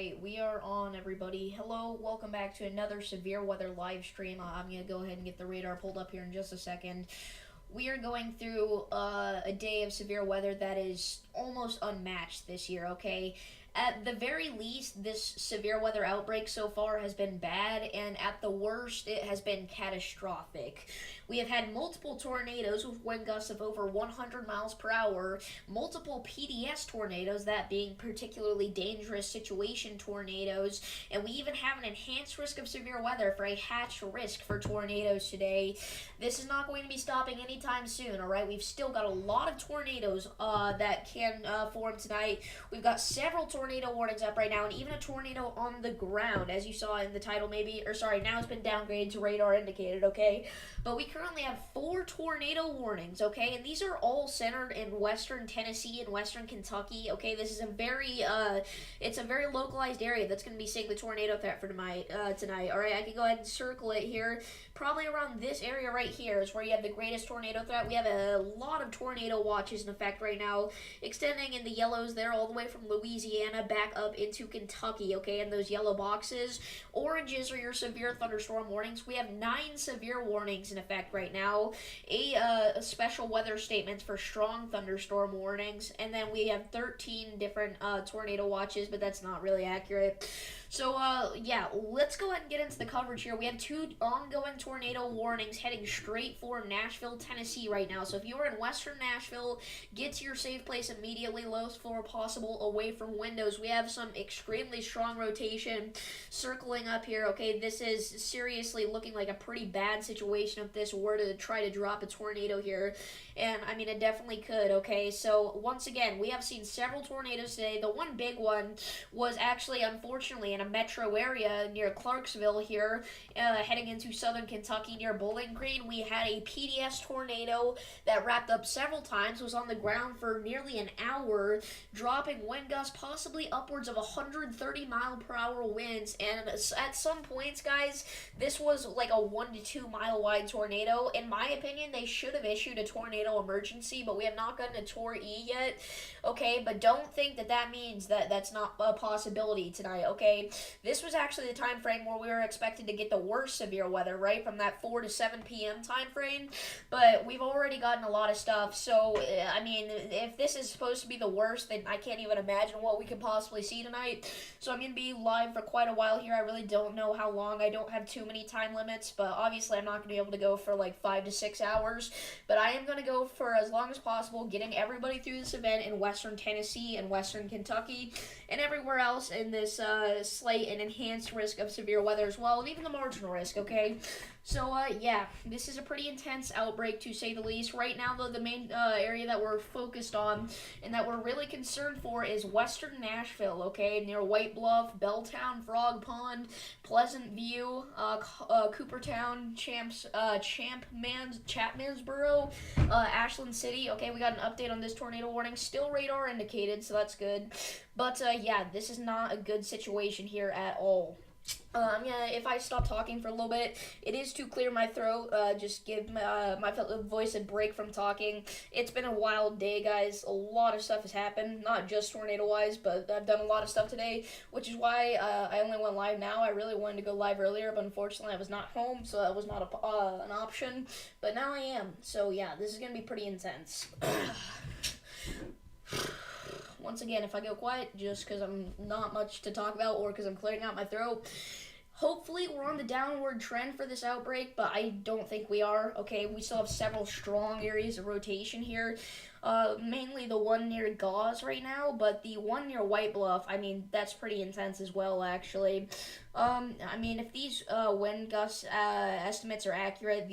Alright, we are on, everybody. Hello, welcome back to another severe weather live stream. I'm going to go ahead and get the radar pulled up here in just a second. We are going through a day of severe weather that is almost unmatched this year, okay? At the very least, this severe weather outbreak so far has been bad, and at the worst, it has been catastrophic. We have had multiple tornadoes with wind gusts of over 100 miles per hour, multiple PDS tornadoes, that being particularly dangerous situation tornadoes, and we even have an enhanced risk of severe weather for a hatched risk for tornadoes today. This is not going to be stopping anytime soon, alright? We've still got a lot of tornadoes that can form tonight. We've got several tornado warnings up right now, and even a tornado on the ground, as you saw in the title maybe, or sorry, now it's been downgraded to radar indicated, okay? But we currently have 4 tornado warnings, okay? And these are all centered in western Tennessee and western Kentucky, okay? This is a very, it's a very localized area that's going to be seeing the tornado threat for tonight, alright? I can go ahead and circle it here. Probably around this area right here is where you have the greatest tornado threat. We have a lot of tornado watches in effect right now, extending in the yellows there all the way from Louisiana back up into Kentucky, okay, and those yellow boxes. Oranges are your severe thunderstorm warnings. We have 9 severe warnings in effect right now, a special weather statements for strong thunderstorm warnings, and then we have 13 different tornado watches, but that's not really accurate. So, yeah, let's go ahead and get into the coverage here. We have 2 ongoing tornado warnings heading straight for Nashville, Tennessee right now. So if you are in western Nashville, get to your safe place immediately, lowest floor possible, away from windows. We have some extremely strong rotation circling up here, okay? This is seriously looking like a pretty bad situation if this were to try to drop a tornado here. And, I mean, it definitely could, okay? So, once again, we have seen several tornadoes today. The one big one was actually, unfortunately, in a metro area near Clarksville here, heading into southern Kentucky near Bowling Green. We had a PDS tornado that wrapped up several times, was on the ground for nearly an hour, dropping wind gusts possibly upwards of 130 mile per hour winds. And at some points, guys, this was like a 1 to 2 mile wide tornado. In my opinion, they should have issued a tornado emergency, but we have not gotten a Tor E yet, okay? But don't think that that means that that's not a possibility tonight, okay? This was actually the time frame where we were expected to get the worst severe weather, right, from that 4 to 7 p.m. time frame, but we've already gotten a lot of stuff. So, I mean, if this is supposed to be the worst, then I can't even imagine what we could possibly see tonight. So I'm going to be live for quite a while here. I really don't know how long. I don't have too many time limits, but obviously I'm not going to be able to go for like 5 to 6 hours, but I am going to go for as long as possible, getting everybody through this event in western Tennessee and western Kentucky and everywhere else in this slight and enhanced risk of severe weather as well, and even the marginal risk, okay? So, yeah, this is a pretty intense outbreak, to say the least. Right now, though, the main area that we're focused on and that we're really concerned for is western Nashville, okay, near White Bluff, Belltown, Frog Pond, Pleasant View, Coopertown, Chapmansboro, Ashland City. Okay, we got an update on this tornado warning. Still radar indicated, so that's good. But, yeah, this is not a good situation here at all. Yeah, if I stop talking for a little bit, it is to clear my throat, just give my voice a break from talking. It's been a wild day, guys. A lot of stuff has happened, not just tornado-wise, but I've done a lot of stuff today, which is why I only went live now. I really wanted to go live earlier, but unfortunately I was not home, so that was not an option. But now I am, so yeah, this is going to be pretty intense. Once again, if I go quiet, just because I'm not much to talk about or because I'm clearing out my throat. Hopefully, we're on the downward trend for this outbreak, but I don't think we are. Okay, we still have several strong areas of rotation here. Mainly the one near Gauze right now, but the one near White Bluff, I mean, that's pretty intense as well, actually. I mean, if these wind gust estimates are accurate,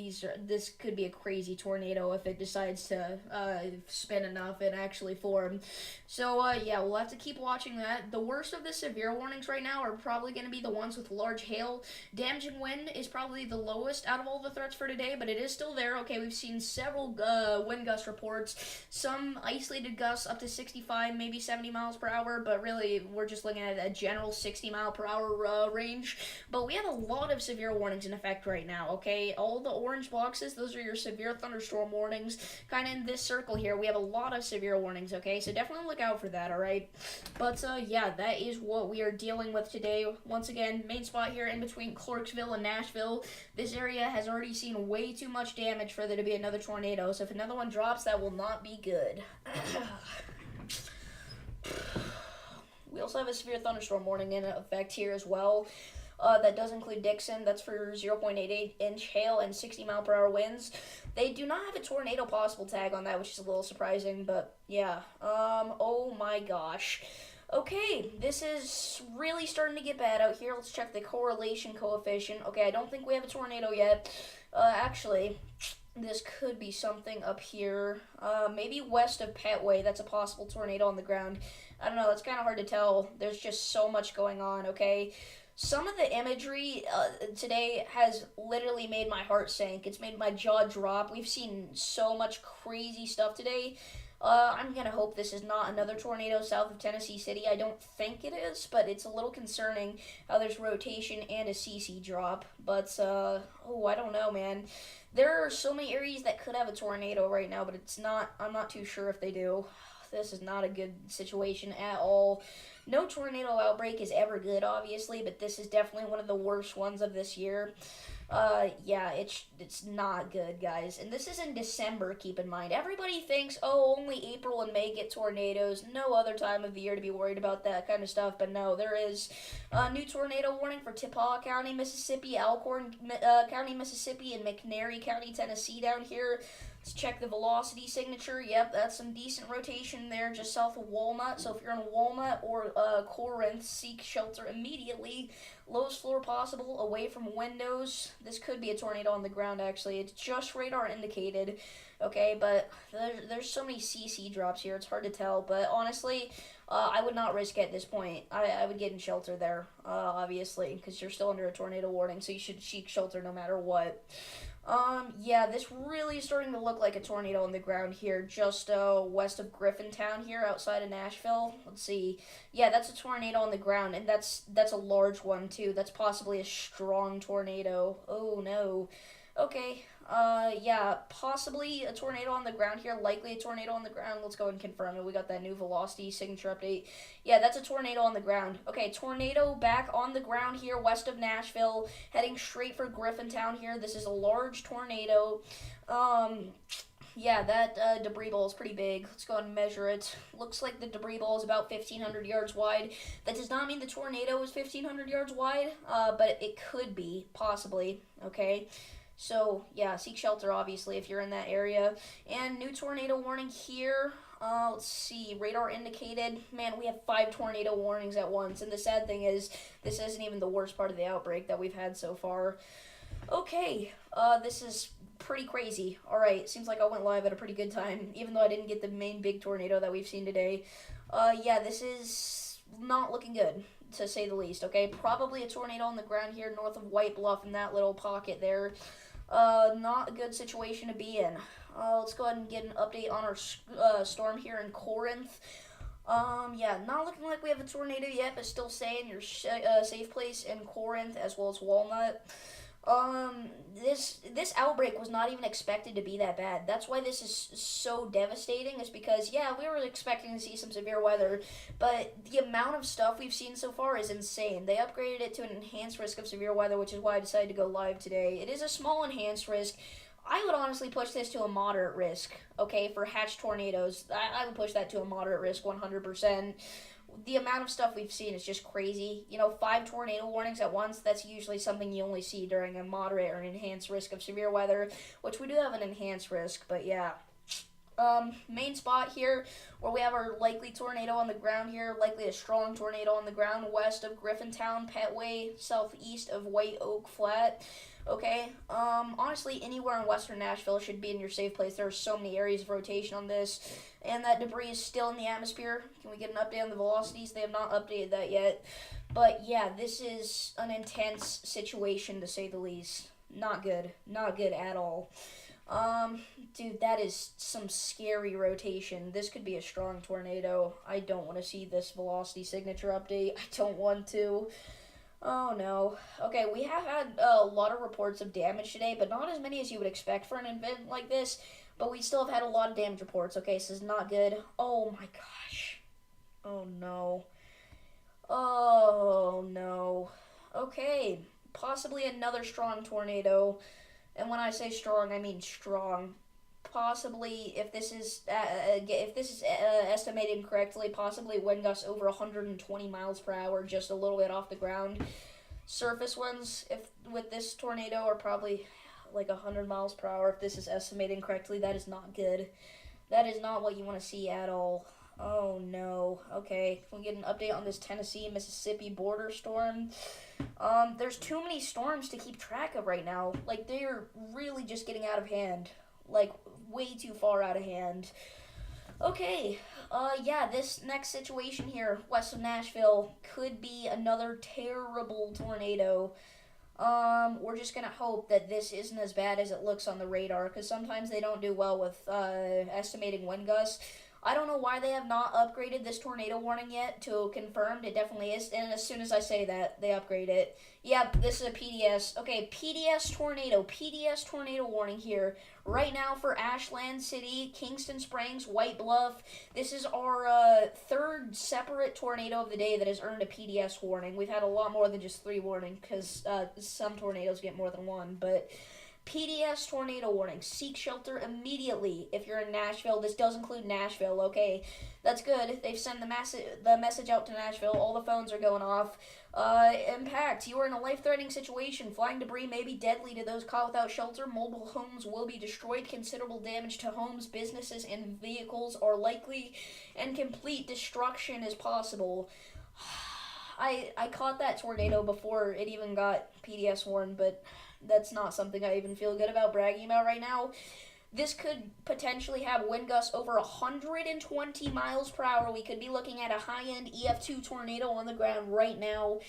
this could be a crazy tornado if it decides to spin enough and actually form. So, yeah, we'll have to keep watching that. The worst of the severe warnings right now are probably going to be the ones with large hail. Damaging wind is probably the lowest out of all the threats for today, but it is still there. Okay, we've seen several wind gust reports. Some isolated gusts up to 65, maybe 70 miles per hour, but really, we're just looking at a general 60 mile per hour range. range. But we have a lot of severe warnings in effect right now, okay? All the orange boxes, those are your severe thunderstorm warnings. Kind of in this circle here, we have a lot of severe warnings, okay? So definitely look out for that, alright? But, yeah, that is what we are dealing with today. Once again, main spot here in between Clarksville and Nashville. This area has already seen way too much damage for there to be another tornado. So if another one drops, that will not be good. We also have a severe thunderstorm warning in effect here as well. That does include Dixon. That's for 0.88-inch hail and 60-mile-per-hour winds. They do not have a tornado possible tag on that, which is a little surprising, but yeah. Oh my gosh. Okay, this is really starting to get bad out here. Let's check the correlation coefficient. Okay, I don't think we have a tornado yet. Actually, this could be something up here. Maybe west of Petway. That's a possible tornado on the ground. I don't know. That's kind of hard to tell. There's just so much going on, okay? Some of the imagery today has literally made my heart sink. It's made my jaw drop. We've seen so much crazy stuff today. I'm going to hope this is not another tornado south of Tennessee City. I don't think it is, but it's a little concerning how there's rotation and a CC drop. But, oh, I don't know, man. There are so many areas that could have a tornado right now, but I'm not too sure if they do. This is not a good situation at all. No tornado outbreak is ever good, obviously, but this is definitely one of the worst ones of this year. Yeah, it's not good, guys. And this is in December, keep in mind. Everybody thinks, oh, only April and May get tornadoes. No other time of the year to be worried about that kind of stuff. But no, there is a new tornado warning for Tipaw County, Mississippi, Alcorn County, Mississippi, and McNairy County, Tennessee down here. Let's check the velocity signature. Yep, that's some decent rotation there just south of Walnut. So if you're in Walnut or Corinth, seek shelter immediately. Lowest floor possible, away from windows. This could be a tornado on the ground, actually. It's just radar indicated, okay? But there's so many CC drops here, it's hard to tell. But honestly, I would not risk it at this point. I would get in shelter there, obviously, because you're still under a tornado warning, so you should seek shelter no matter what. Yeah, this really is starting to look like a tornado on the ground here, just west of Griffintown here, outside of Nashville. Let's see. Yeah, that's a tornado on the ground, and that's a large one too. That's possibly a strong tornado. Oh no. Okay. Yeah, possibly a tornado on the ground here, likely a tornado on the ground. Let's go and confirm it. We got that new velocity signature update. Yeah, that's a tornado on the ground. Okay, tornado back on the ground here, west of Nashville, heading straight for Griffintown here. This is a large tornado. Yeah, that debris ball is pretty big. Let's go and measure it. Looks like the debris ball is about 1,500 yards wide. That does not mean the tornado is 1,500 yards wide, but it could be, possibly, okay? So, yeah, seek shelter, obviously, if you're in that area. And new tornado warning here. Let's see, radar indicated. Man, we have 5 tornado warnings at once. And the sad thing is, this isn't even the worst part of the outbreak that we've had so far. Okay, this is pretty crazy. Alright, seems like I went live at a pretty good time, even though I didn't get the main big tornado that we've seen today. Yeah, this is not looking good, to say the least, okay? Probably a tornado on the ground here north of White Bluff in that little pocket there. Not a good situation to be in. Let's go ahead and get an update on our storm here in Corinth. Yeah, not looking like we have a tornado yet, but still saying your safe place in Corinth as well as Walnut. This outbreak was not even expected to be that bad. That's why this is so devastating, is because, yeah, we were expecting to see some severe weather, but the amount of stuff we've seen so far is insane. They upgraded it to an enhanced risk of severe weather, which is why I decided to go live today. It is a small enhanced risk. I would honestly push this to a moderate risk, okay, for hatch tornadoes. I would push that to a moderate risk 100%. The amount of stuff we've seen is just crazy. You know, 5 tornado warnings at once, that's usually something you only see during a moderate or enhanced risk of severe weather, which we do have an enhanced risk, but yeah. Main spot here, where we have our likely tornado on the ground here, likely a strong tornado on the ground, west of Griffintown, Petway, southeast of White Oak Flat. Okay, honestly, anywhere in western Nashville should be in your safe place. There are so many areas of rotation on this, and that debris is still in the atmosphere. Can we get an update on the velocities? They have not updated that yet. But yeah, this is an intense situation, to say the least. Not good. Not good at all. Dude, that is some scary rotation. This could be a strong tornado. I don't want to see this velocity signature update. I don't want to. Oh no. Okay, we have had a lot of reports of damage today, but not as many as you would expect for an event like this. But we still have had a lot of damage reports. Okay, so this is not good. Oh my gosh. Oh no. Oh no. Okay, possibly another strong tornado. And when I say strong, I mean strong. Possibly, if this is estimated correctly, possibly wind gusts over 120 miles per hour, just a little bit off the ground. Surface winds, if with this tornado, are probably like 100 miles per hour. If this is estimated correctly, that is not good. That is not what you want to see at all. Oh no. Okay, can we get an update on this Tennessee Mississippi border storm? There's too many storms to keep track of right now. Like, they're really just getting out of hand. Like, way too far out of hand. Okay, yeah, this next situation here, west of Nashville, could be another terrible tornado. We're just gonna hope that this isn't as bad as it looks on the radar, because sometimes they don't do well with estimating wind gusts. I don't know why they have not upgraded this tornado warning yet to confirmed. It definitely is, and as soon as I say that, they upgrade it. Yep, this is a PDS. Okay, PDS tornado warning here. Right now for Ashland City, Kingston Springs, White Bluff. This is our third separate tornado of the day that has earned a PDS warning. We've had a lot more than just 3 warnings, because some tornadoes get more than 1, but PDS tornado warning. Seek shelter immediately if you're in Nashville. This does include Nashville, okay? That's good. They've sent the message out to Nashville. All the phones are going off. Impact. You are in a life-threatening situation. Flying debris may be deadly to those caught without shelter. Mobile homes will be destroyed. Considerable damage to homes, businesses, and vehicles are likely, and complete destruction is possible. I caught that tornado before it even got PDS warned, but that's not something I even feel good about bragging about right now. This could potentially have wind gusts over 120 miles per hour. We could be looking at a high-end EF2 tornado on the ground right now,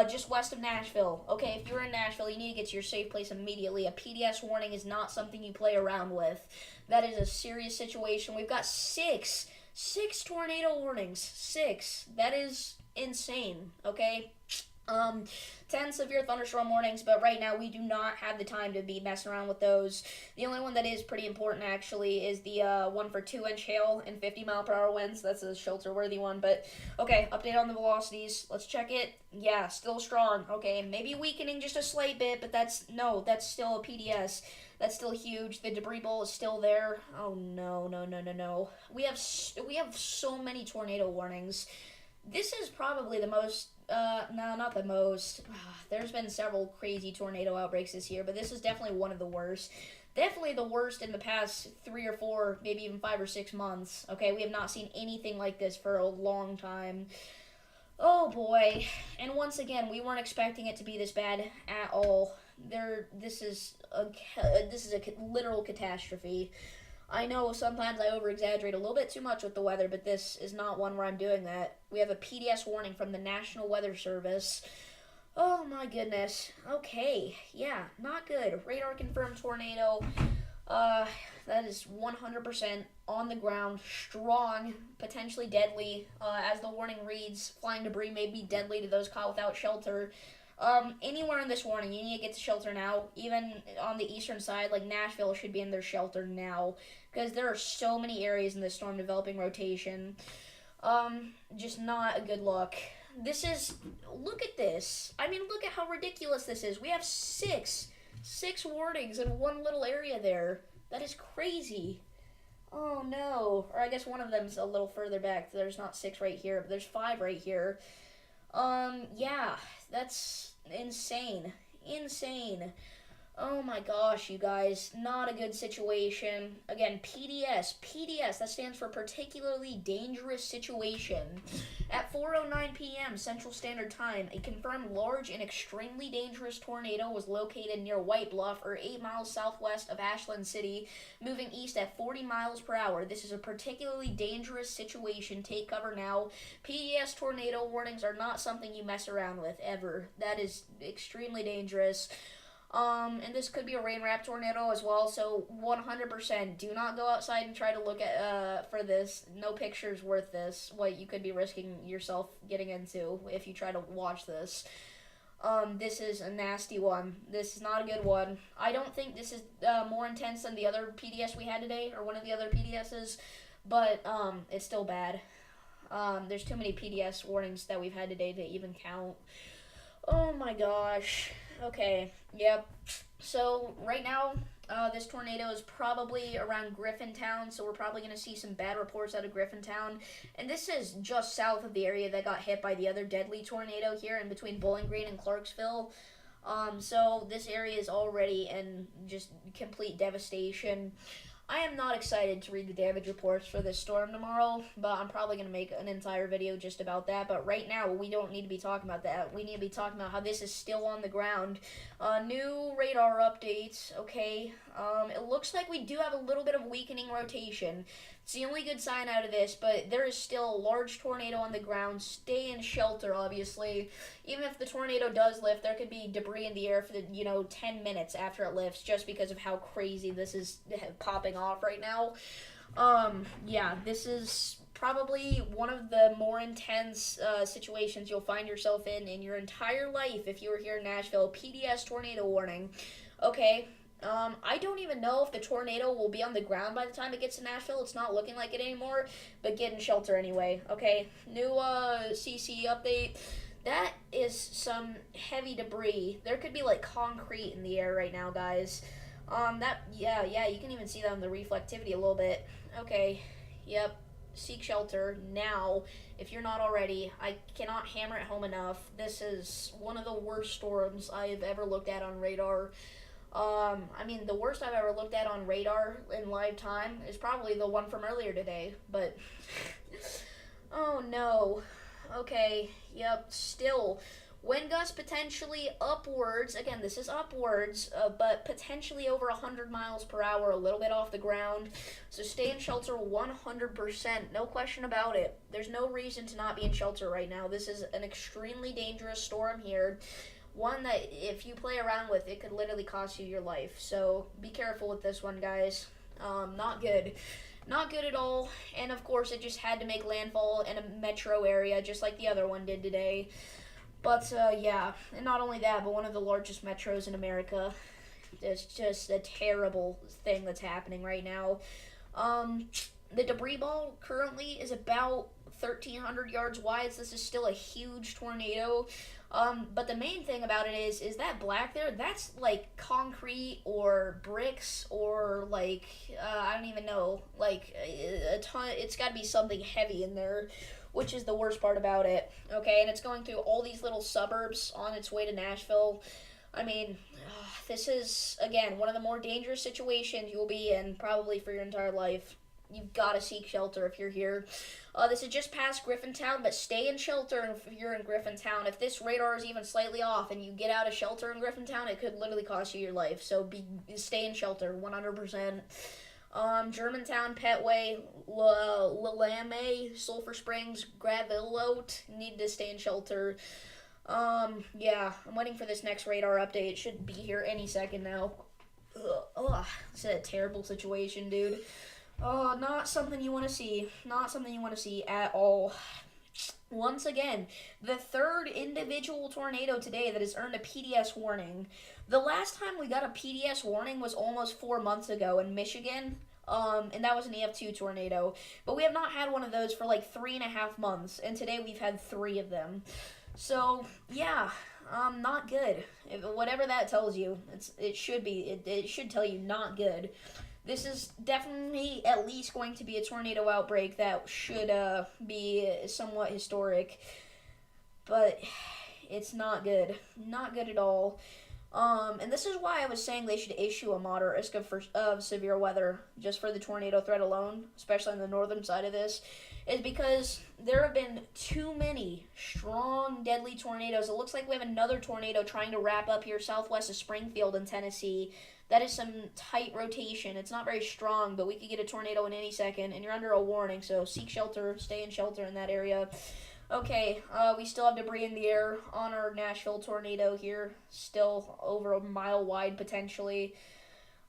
just west of Nashville. Okay, if you're in Nashville, you need to get to your safe place immediately. A PDS warning is not something you play around with. That is a serious situation. We've got six tornado warnings. 6. That is insane, okay? 10 severe thunderstorm warnings, but right now we do not have the time to be messing around with those. The only one that is pretty important, actually, is the one for 2-inch hail and 50 mile per hour winds. That's a shelter-worthy one, but okay, update on the velocities. Let's check it. Yeah, still strong. Okay, maybe weakening just a slight bit, but that's still a PDS. That's still huge. The debris bowl is still there. Oh, no. We have so many tornado warnings. This is probably the most, no, not the most. There's been several crazy tornado outbreaks this year, but this is definitely one of the worst. Definitely the worst in the past 3 or 4, maybe even 5 or 6 months. Okay, we have not seen anything like this for a long time. Oh boy. And once again, we weren't expecting it to be this bad at all. This is a literal catastrophe. I know sometimes I over-exaggerate a little bit too much with the weather, but this is not one where I'm doing that. We have a PDS warning from the National Weather Service. Oh my goodness. Okay, yeah, not good. Radar confirmed tornado. That is 100% on the ground, strong, potentially deadly. As the warning reads, flying debris may be deadly to those caught without shelter. Anywhere in this warning, you need to get to shelter now. Even on the eastern side, like Nashville should be in their shelter now, because there are so many areas in this storm developing rotation. Just not a good look. Look at this. I mean, look at how ridiculous this is. We have six warnings in one little area there. That is crazy. Oh no. Or I guess one of them's a little further back. There's not 6 right here, but there's 5 right here. Yeah, that's insane. Oh my gosh, you guys, not a good situation. Again, PDS, that stands for particularly dangerous situation. At 4:09 p.m. Central Standard Time, a confirmed large and extremely dangerous tornado was located near White Bluff, or 8 miles southwest of Ashland City, moving east at 40 miles per hour. This is a particularly dangerous situation. Take cover now. PDS tornado warnings are not something you mess around with, ever. That is extremely dangerous. And this could be a rain-wrapped tornado as well, so 100% do not go outside and try to look at, for this. No picture's worth this, what you could be risking yourself getting into if you try to watch this. This is a nasty one. This is not a good one. I don't think this is more intense than the other PDS we had today, or one of the other PDSs, but it's still bad. There's too many PDS warnings that we've had today to even count. Oh my gosh. Okay, yep. So right now, this tornado is probably around Griffintown, so we're probably going to see some bad reports out of Griffintown. And this is just south of the area that got hit by the other deadly tornado here in between Bowling Green and Clarksville. So this area is already in just complete devastation. I am not excited to read the damage reports for this storm tomorrow, but I'm probably going to make an entire video just about that. But right now, we don't need to be talking about that. We need to be talking about how this is still on the ground. New radar updates, okay. It looks like we do have a little bit of weakening rotation. It's the only good sign out of this, but there is still a large tornado on the ground. Stay in shelter, obviously. Even if the tornado does lift, there could be debris in the air for 10 minutes after it lifts, just because of how crazy this is popping off right now. Yeah, this is probably one of the more intense situations you'll find yourself in your entire life if you were here in Nashville. PDS tornado warning. Okay. I don't even know if the tornado will be on the ground by the time it gets to Nashville. It's not looking like it anymore, but get in shelter anyway, okay? New CC update. That is some heavy debris. There could be, like, concrete in the air right now, guys. Yeah, you can even see that on the reflectivity a little bit. Okay, yep. Seek shelter now if you're not already. I cannot hammer it home enough. This is one of the worst storms I've ever looked at on radar. I mean, the worst I've ever looked at on radar in live time is probably the one from earlier today, but oh no. Okay, yep, still. Wind gusts potentially upwards. Again, this is upwards, but potentially over 100 miles per hour, a little bit off the ground. So stay in shelter 100%. No question about it. There's no reason to not be in shelter right now. This is an extremely dangerous storm here. One that if you play around with, it could literally cost you your life. So be careful with this one, guys. Not good. Not good at all. And of course, it just had to make landfall in a metro area, just like the other one did today. But yeah, and not only that, but one of the largest metros in America. It's just a terrible thing that's happening right now. The debris ball currently is about 1,300 yards wide, so this is still a huge tornado. But the main thing about it is that black there, that's like concrete or bricks or like, I don't even know, like a ton, it's got to be something heavy in there, which is the worst part about it, okay? And it's going through all these little suburbs on its way to Nashville. I mean, this is, again, one of the more dangerous situations you'll be in probably for your entire life. You've got to seek shelter if you're here. This is just past Griffintown, but stay in shelter if you're in Griffintown. If this radar is even slightly off and you get out of shelter in Griffintown, it could literally cost you your life. So stay in shelter, 100%. Germantown, Petway, Lilame, Sulphur Springs, Gravelote need to stay in shelter. Yeah, I'm waiting for this next radar update. It should be here any second now. Ugh, this is a terrible situation, dude. Oh, not something you want to see. Not something you want to see at all. Once again, the third individual tornado today that has earned a PDS warning. The last time we got a PDS warning was almost 4 months ago in Michigan, and that was an EF2 tornado. But we have not had one of those for like 3.5 months, and today we've had 3 of them. So, yeah, not good. Whatever that tells you, it should tell you not good. This is definitely at least going to be a tornado outbreak that should be somewhat historic, but it's not good. Not good at all. And this is why I was saying they should issue a moderate risk of severe weather just for the tornado threat alone, especially on the northern side of this, is because there have been too many strong, deadly tornadoes. It looks like we have another tornado trying to wrap up here southwest of Springfield in Tennessee. That is some tight rotation. It's not very strong, but we could get a tornado in any second, and you're under a warning, so seek shelter, stay in shelter in that area. Okay, we still have debris in the air on our Nashville tornado here, still over a mile wide potentially.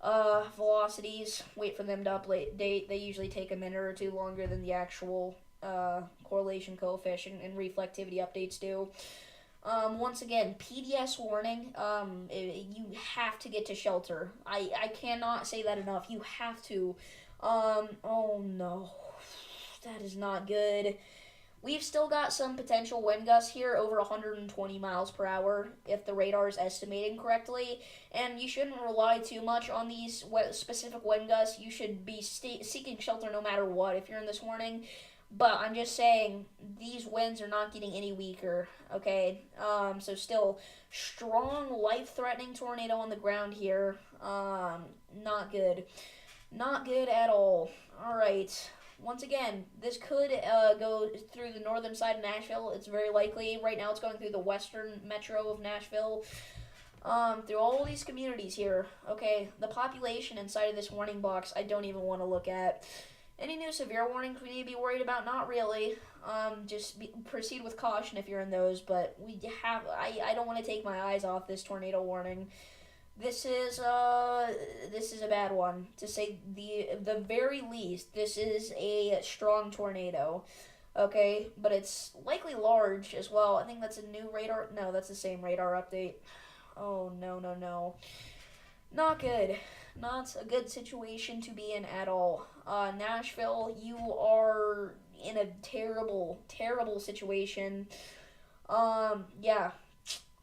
Velocities, wait for them to update. They usually take a minute or two longer than the actual correlation coefficient and reflectivity updates do. Once again, PDS warning. You have to get to shelter. I cannot say that enough. You have to. Oh no, that is not good. We've still got some potential wind gusts here over 120 miles per hour if the radar is estimating correctly. And you shouldn't rely too much on these specific wind gusts. You should be seeking shelter no matter what if you're in this warning. But I'm just saying, these winds are not getting any weaker, okay? So still, strong, life-threatening tornado on the ground here. Not good. Not good at all. All right. Once again, this could go through the northern side of Nashville. It's very likely. Right now, it's going through the western metro of Nashville. Through all these communities here. Okay, the population inside of this warning box, I don't even want to look at. Any new severe warnings we need to be worried about? Not really. Proceed with caution if you're in those. But I don't want to take my eyes off this tornado warning. This is a bad one, to say the very least. This is a strong tornado, okay, but it's likely large as well. I think that's a new radar. No, that's the same radar update. Oh no no no, not good. Not a good situation to be in at all. Nashville, you are in a terrible terrible situation. Yeah,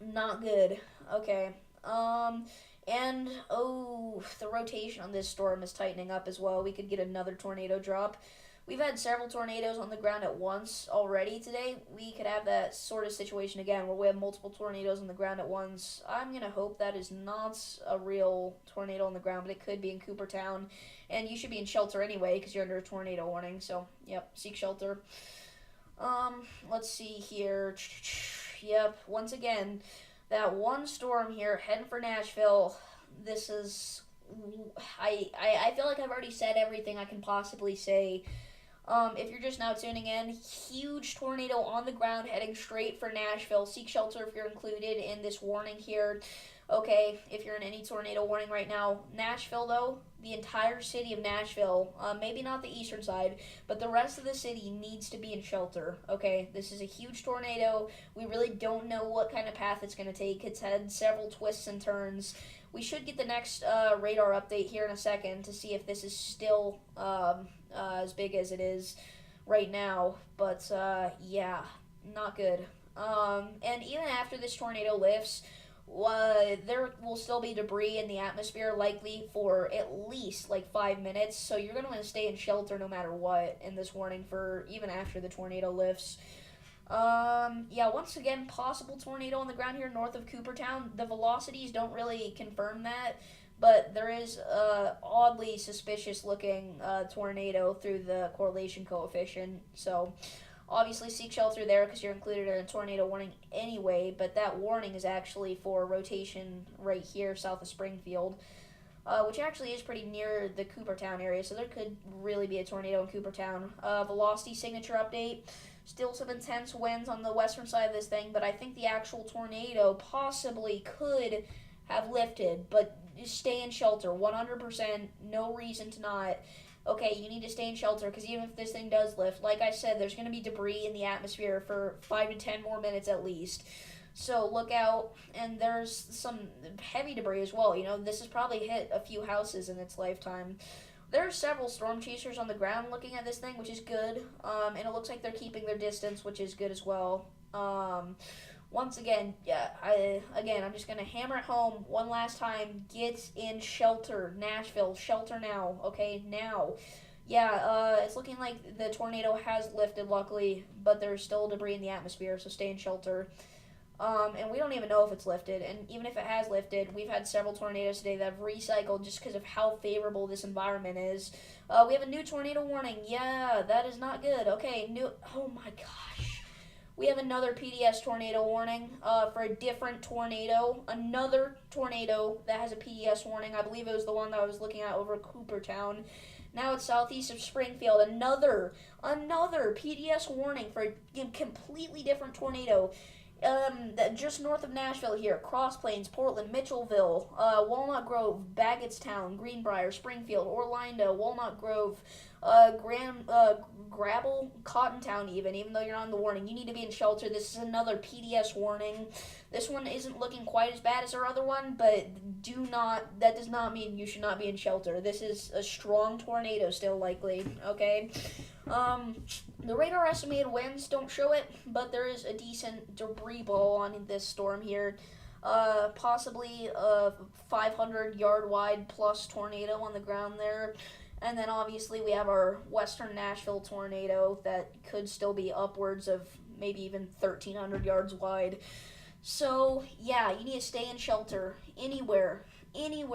not good. Okay. And oh, the rotation on this storm is tightening up as well. We could get another tornado drop. We've had several tornadoes on the ground at once already today. We could have that sort of situation again where we have multiple tornadoes on the ground at once. I'm going to hope that is not a real tornado on the ground, but it could be in Coopertown. And you should be in shelter anyway because you're under a tornado warning. So, yep, seek shelter. Let's see here. Yep, once again, that one storm here heading for Nashville. This is I feel like I've already said everything I can possibly say. If you're just now tuning in, huge tornado on the ground heading straight for Nashville. Seek shelter if you're included in this warning here. Okay, if you're in any tornado warning right now. Nashville, though, the entire city of Nashville, maybe not the eastern side, but the rest of the city needs to be in shelter. Okay, this is a huge tornado. We really don't know what kind of path it's going to take. It's had several twists and turns. We should get the next radar update here in a second to see if this is still as big as it is right now. But, yeah, not good. And even after this tornado lifts, there will still be debris in the atmosphere, likely for at least like 5 minutes. So you're going to want to stay in shelter no matter what in this warning for even after the tornado lifts. Yeah, once again, possible tornado on the ground here north of Coopertown. The velocities don't really confirm that, but there is a oddly suspicious looking tornado through the correlation coefficient. So obviously seek shelter there because you're included in a tornado warning anyway, but that warning is actually for rotation right here south of Springfield, which actually is pretty near the Coopertown area, so there could really be a tornado in Coopertown. Velocity signature update. Still some intense winds on the western side of this thing, but I think the actual tornado possibly could have lifted, but stay in shelter, 100%, no reason to not. Okay, you need to stay in shelter because even if this thing does lift, like I said, there's going to be debris in the atmosphere for 5 to 10 more minutes at least. So look out, and there's some heavy debris as well. You know, this has probably hit a few houses in its lifetime. There are several storm chasers on the ground looking at this thing, which is good, and it looks like they're keeping their distance, which is good as well. Once again, yeah, I'm just going to hammer it home one last time. Get in shelter. Nashville, shelter now, okay? Now. Yeah, it's looking like the tornado has lifted, luckily, but there's still debris in the atmosphere, so stay in shelter. And we don't even know if it's lifted, and even if it has lifted, we've had several tornadoes today that have recycled just because of how favorable this environment is. We have a new tornado warning. Yeah, that is not good. Okay, oh my gosh. We have another PDS tornado warning for a different tornado. Another tornado that has a PDS warning. I believe it was the one that I was looking at over Coopertown. Now it's southeast of Springfield. Another PDS warning for a completely different tornado. just north of Nashville here, Cross Plains, Portland, Mitchellville, Walnut Grove, Baggettstown, Greenbrier, Springfield, Orlando, Walnut Grove, Grabble, Cottontown even though you're not in the warning, you need to be in shelter. This is another PDS warning. This one isn't looking quite as bad as our other one, but that does not mean you should not be in shelter. This is a strong tornado still likely, okay? The radar estimated winds don't show it, but there is a decent debris ball on this storm here. Possibly a 500-yard wide plus tornado on the ground there. And then obviously we have our western Nashville tornado that could still be upwards of maybe even 1,300 yards wide. So, yeah, you need to stay in shelter anywhere in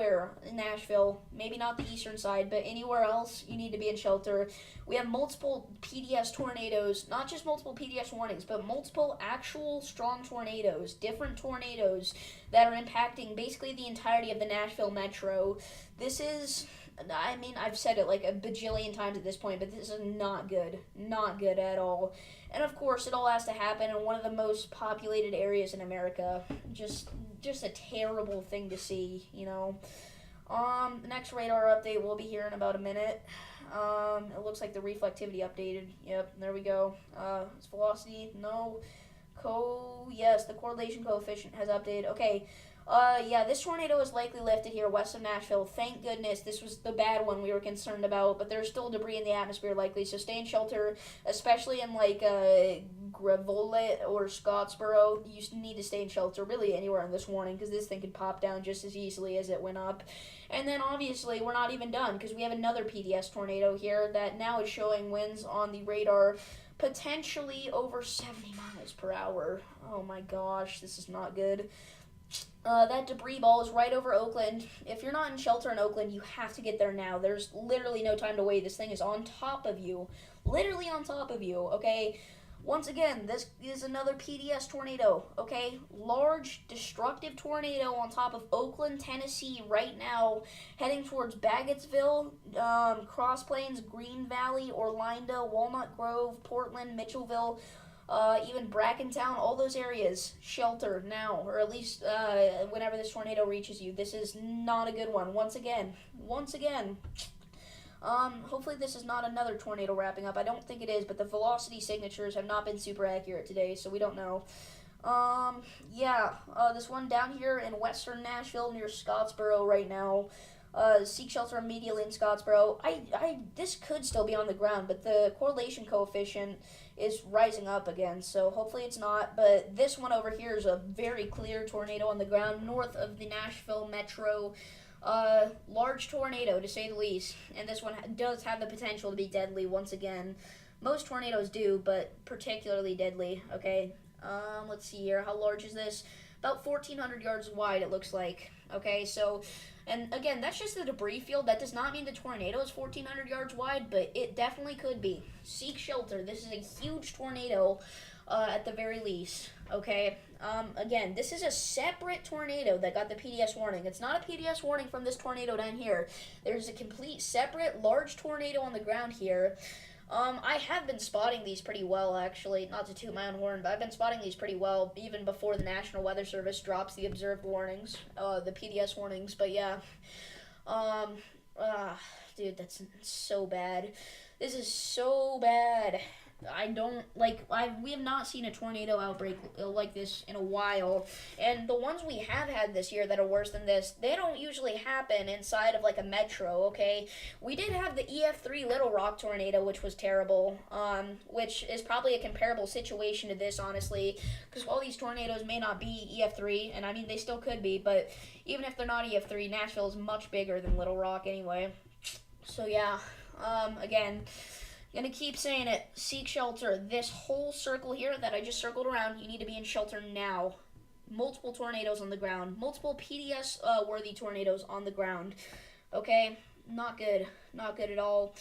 Nashville. Maybe not the eastern side, but anywhere else, you need to be in shelter. We have multiple PDS tornadoes, not just multiple PDS warnings, but multiple actual strong tornadoes, different tornadoes that are impacting basically the entirety of the Nashville metro. This is... I mean, I've said it like a bajillion times at this point, but this is not good. Not good at all. And of course, it all has to happen in one of the most populated areas in America. Just a terrible thing to see, you know. The next radar update will be here in about a minute. It looks like the reflectivity updated. Yep, there we go. It's velocity, no. Yes, the correlation coefficient has updated. Okay. Yeah, this tornado is likely lifted here west of Nashville. Thank goodness. This was the bad one we were concerned about, but there's still debris in the atmosphere likely, so stay in shelter, especially in like Gravolet or Scottsboro. You need to stay in shelter really anywhere in this warning because this thing could pop down just as easily as it went up. And then obviously we're not even done because we have another PDS tornado here that now is showing winds on the radar potentially over 70 miles per hour. Oh my gosh, this is not good. That debris ball is right over Oakland. If you're not in shelter in Oakland, you have to get there now. There's literally no time to wait. This thing is on top of you. Literally on top of you, okay? Once again, this is another PDS tornado, okay? Large, destructive tornado on top of Oakland, Tennessee right now, heading towards Baggettsville, Cross Plains, Green Valley, Orlando, Walnut Grove, Portland, Mitchellville, even Brackentown, all those areas, shelter now, or at least whenever this tornado reaches you. This is not a good one. Once again. Hopefully this is not another tornado wrapping up. I don't think it is, but the velocity signatures have not been super accurate today, so we don't know. This one down here in western Nashville near Scottsboro right now. Seek shelter immediately in Scottsboro. This could still be on the ground, but the correlation coefficient is rising up again, so hopefully it's not. But this one over here is a very clear tornado on the ground north of the Nashville metro. Large tornado, to say the least, and this one does have the potential to be deadly once again. Most tornadoes do, but particularly deadly, okay? Let's see here. How large is this? About 1,400 yards wide, it looks like. Okay, so, and again, that's just the debris field. That does not mean the tornado is 1,400 yards wide, but it definitely could be. Seek shelter. This is a huge tornado, at the very least. Okay, again, this is a separate tornado that got the PDS warning. It's not a PDS warning from this tornado down here. There's a complete separate large tornado on the ground here. I have been spotting these pretty well, actually. Not to toot my own horn, but I've been spotting these pretty well, even before the National Weather Service drops the observed warnings, the PDS warnings. But yeah, dude, that's so bad. This is so bad. We have not seen a tornado outbreak like this in a while, and the ones we have had this year that are worse than this, they don't usually happen inside of like a metro, okay? We did have the EF3 Little Rock tornado, which was terrible, which is probably a comparable situation to this, honestly, because while these tornadoes may not be EF3, and I mean they still could be, but even if they're not EF3, Nashville is much bigger than Little Rock anyway. So yeah, again, gonna keep saying it. Seek shelter. This whole circle here that I just circled around, you need to be in shelter now. Multiple tornadoes on the ground. Multiple PDS worthy tornadoes on the ground. Okay? Not good. Not good at all.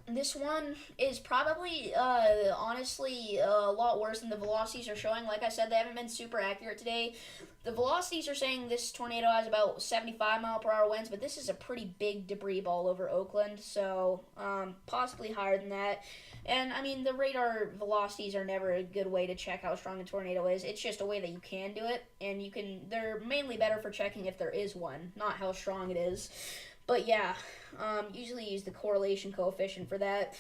This one is probably, honestly, a lot worse than the velocities are showing. Like I said, they haven't been super accurate today. The velocities are saying this tornado has about 75 mile per hour winds, but this is a pretty big debris ball over Oakland, so possibly higher than that. And I mean, the radar velocities are never a good way to check how strong a tornado is. It's just a way that you can do it, and you can. They're mainly better for checking if there is one, not how strong it is. But yeah, usually use the correlation coefficient for that.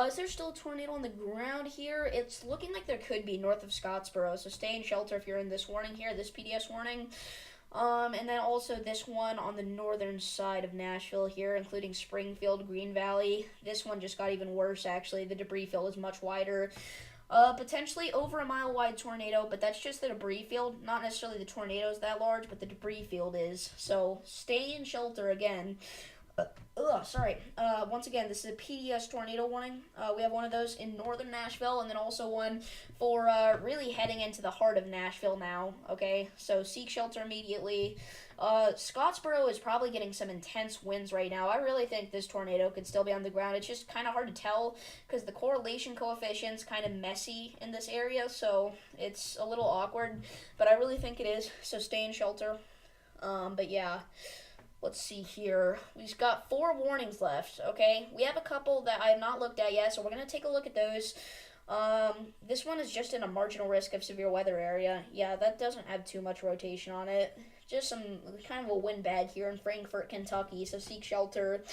Is there still a tornado on the ground here? It's looking like there could be north of Scottsboro, so stay in shelter if you're in this warning here, this PDS warning. And then also this one on the northern side of Nashville here, including Springfield, Green Valley. This one just got even worse, actually. The debris field is much wider. Potentially over a mile wide tornado, but that's just the debris field. Not necessarily the tornado's that large, but the debris field is. So stay in shelter again. Sorry. Once again, this is a PDS tornado warning. We have one of those in northern Nashville, and then also one for really heading into the heart of Nashville now. Okay, so seek shelter immediately. Scottsboro is probably getting some intense winds right now. I really think this tornado could still be on the ground. It's just kind of hard to tell because the correlation coefficient's kind of messy in this area, so it's a little awkward. But I really think it is. So stay in shelter. But yeah. Let's see here. We've got 4 warnings left, okay? We have a couple that I have not looked at yet, so we're going to take a look at those. This one is just in a marginal risk of severe weather area. Yeah, that doesn't have too much rotation on it. Just some kind of a wind bag here in Frankfort, Kentucky, so seek shelter.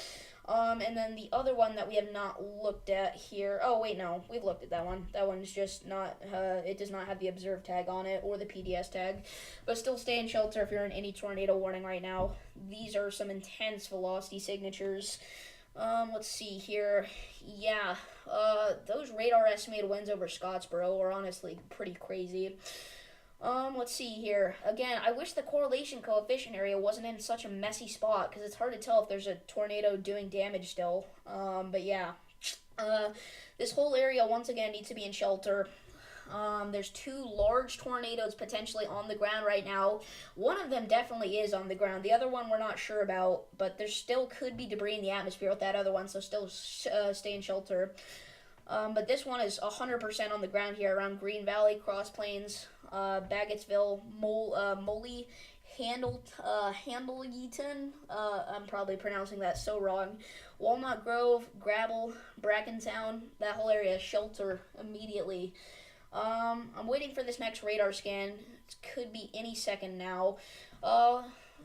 And then the other one that we have not looked at here. Oh, wait, no. We've looked at that one. That one's just not, it does not have the observed tag on it or the PDS tag. But still stay in shelter if you're in any tornado warning right now. These are some intense velocity signatures. Let's see here. Yeah, those radar estimated winds over Scottsboro are honestly pretty crazy. Let's see here. Again, I wish the correlation coefficient area wasn't in such a messy spot because it's hard to tell if there's a tornado doing damage still. But yeah. This whole area, once again, needs to be in shelter. There's 2 large tornadoes potentially on the ground right now. One of them definitely is on the ground. The other one we're not sure about, but there still could be debris in the atmosphere with that other one, so still stay in shelter. But this one is 100% on the ground here around Green Valley, Cross Plains, Baggettsville, Moley, Handleton. I'm probably pronouncing that so wrong. Walnut Grove, Grabble, Brackentown. That whole area is shelter immediately. I'm waiting for this next radar scan. It could be any second now.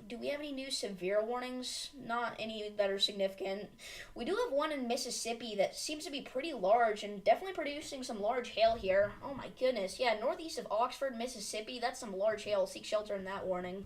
Do we have any new severe warnings? Not any that are significant. We do have one in Mississippi that seems to be pretty large and definitely producing some large hail here. Oh my goodness. Yeah, northeast of Oxford, Mississippi. That's some large hail. Seek shelter in that warning.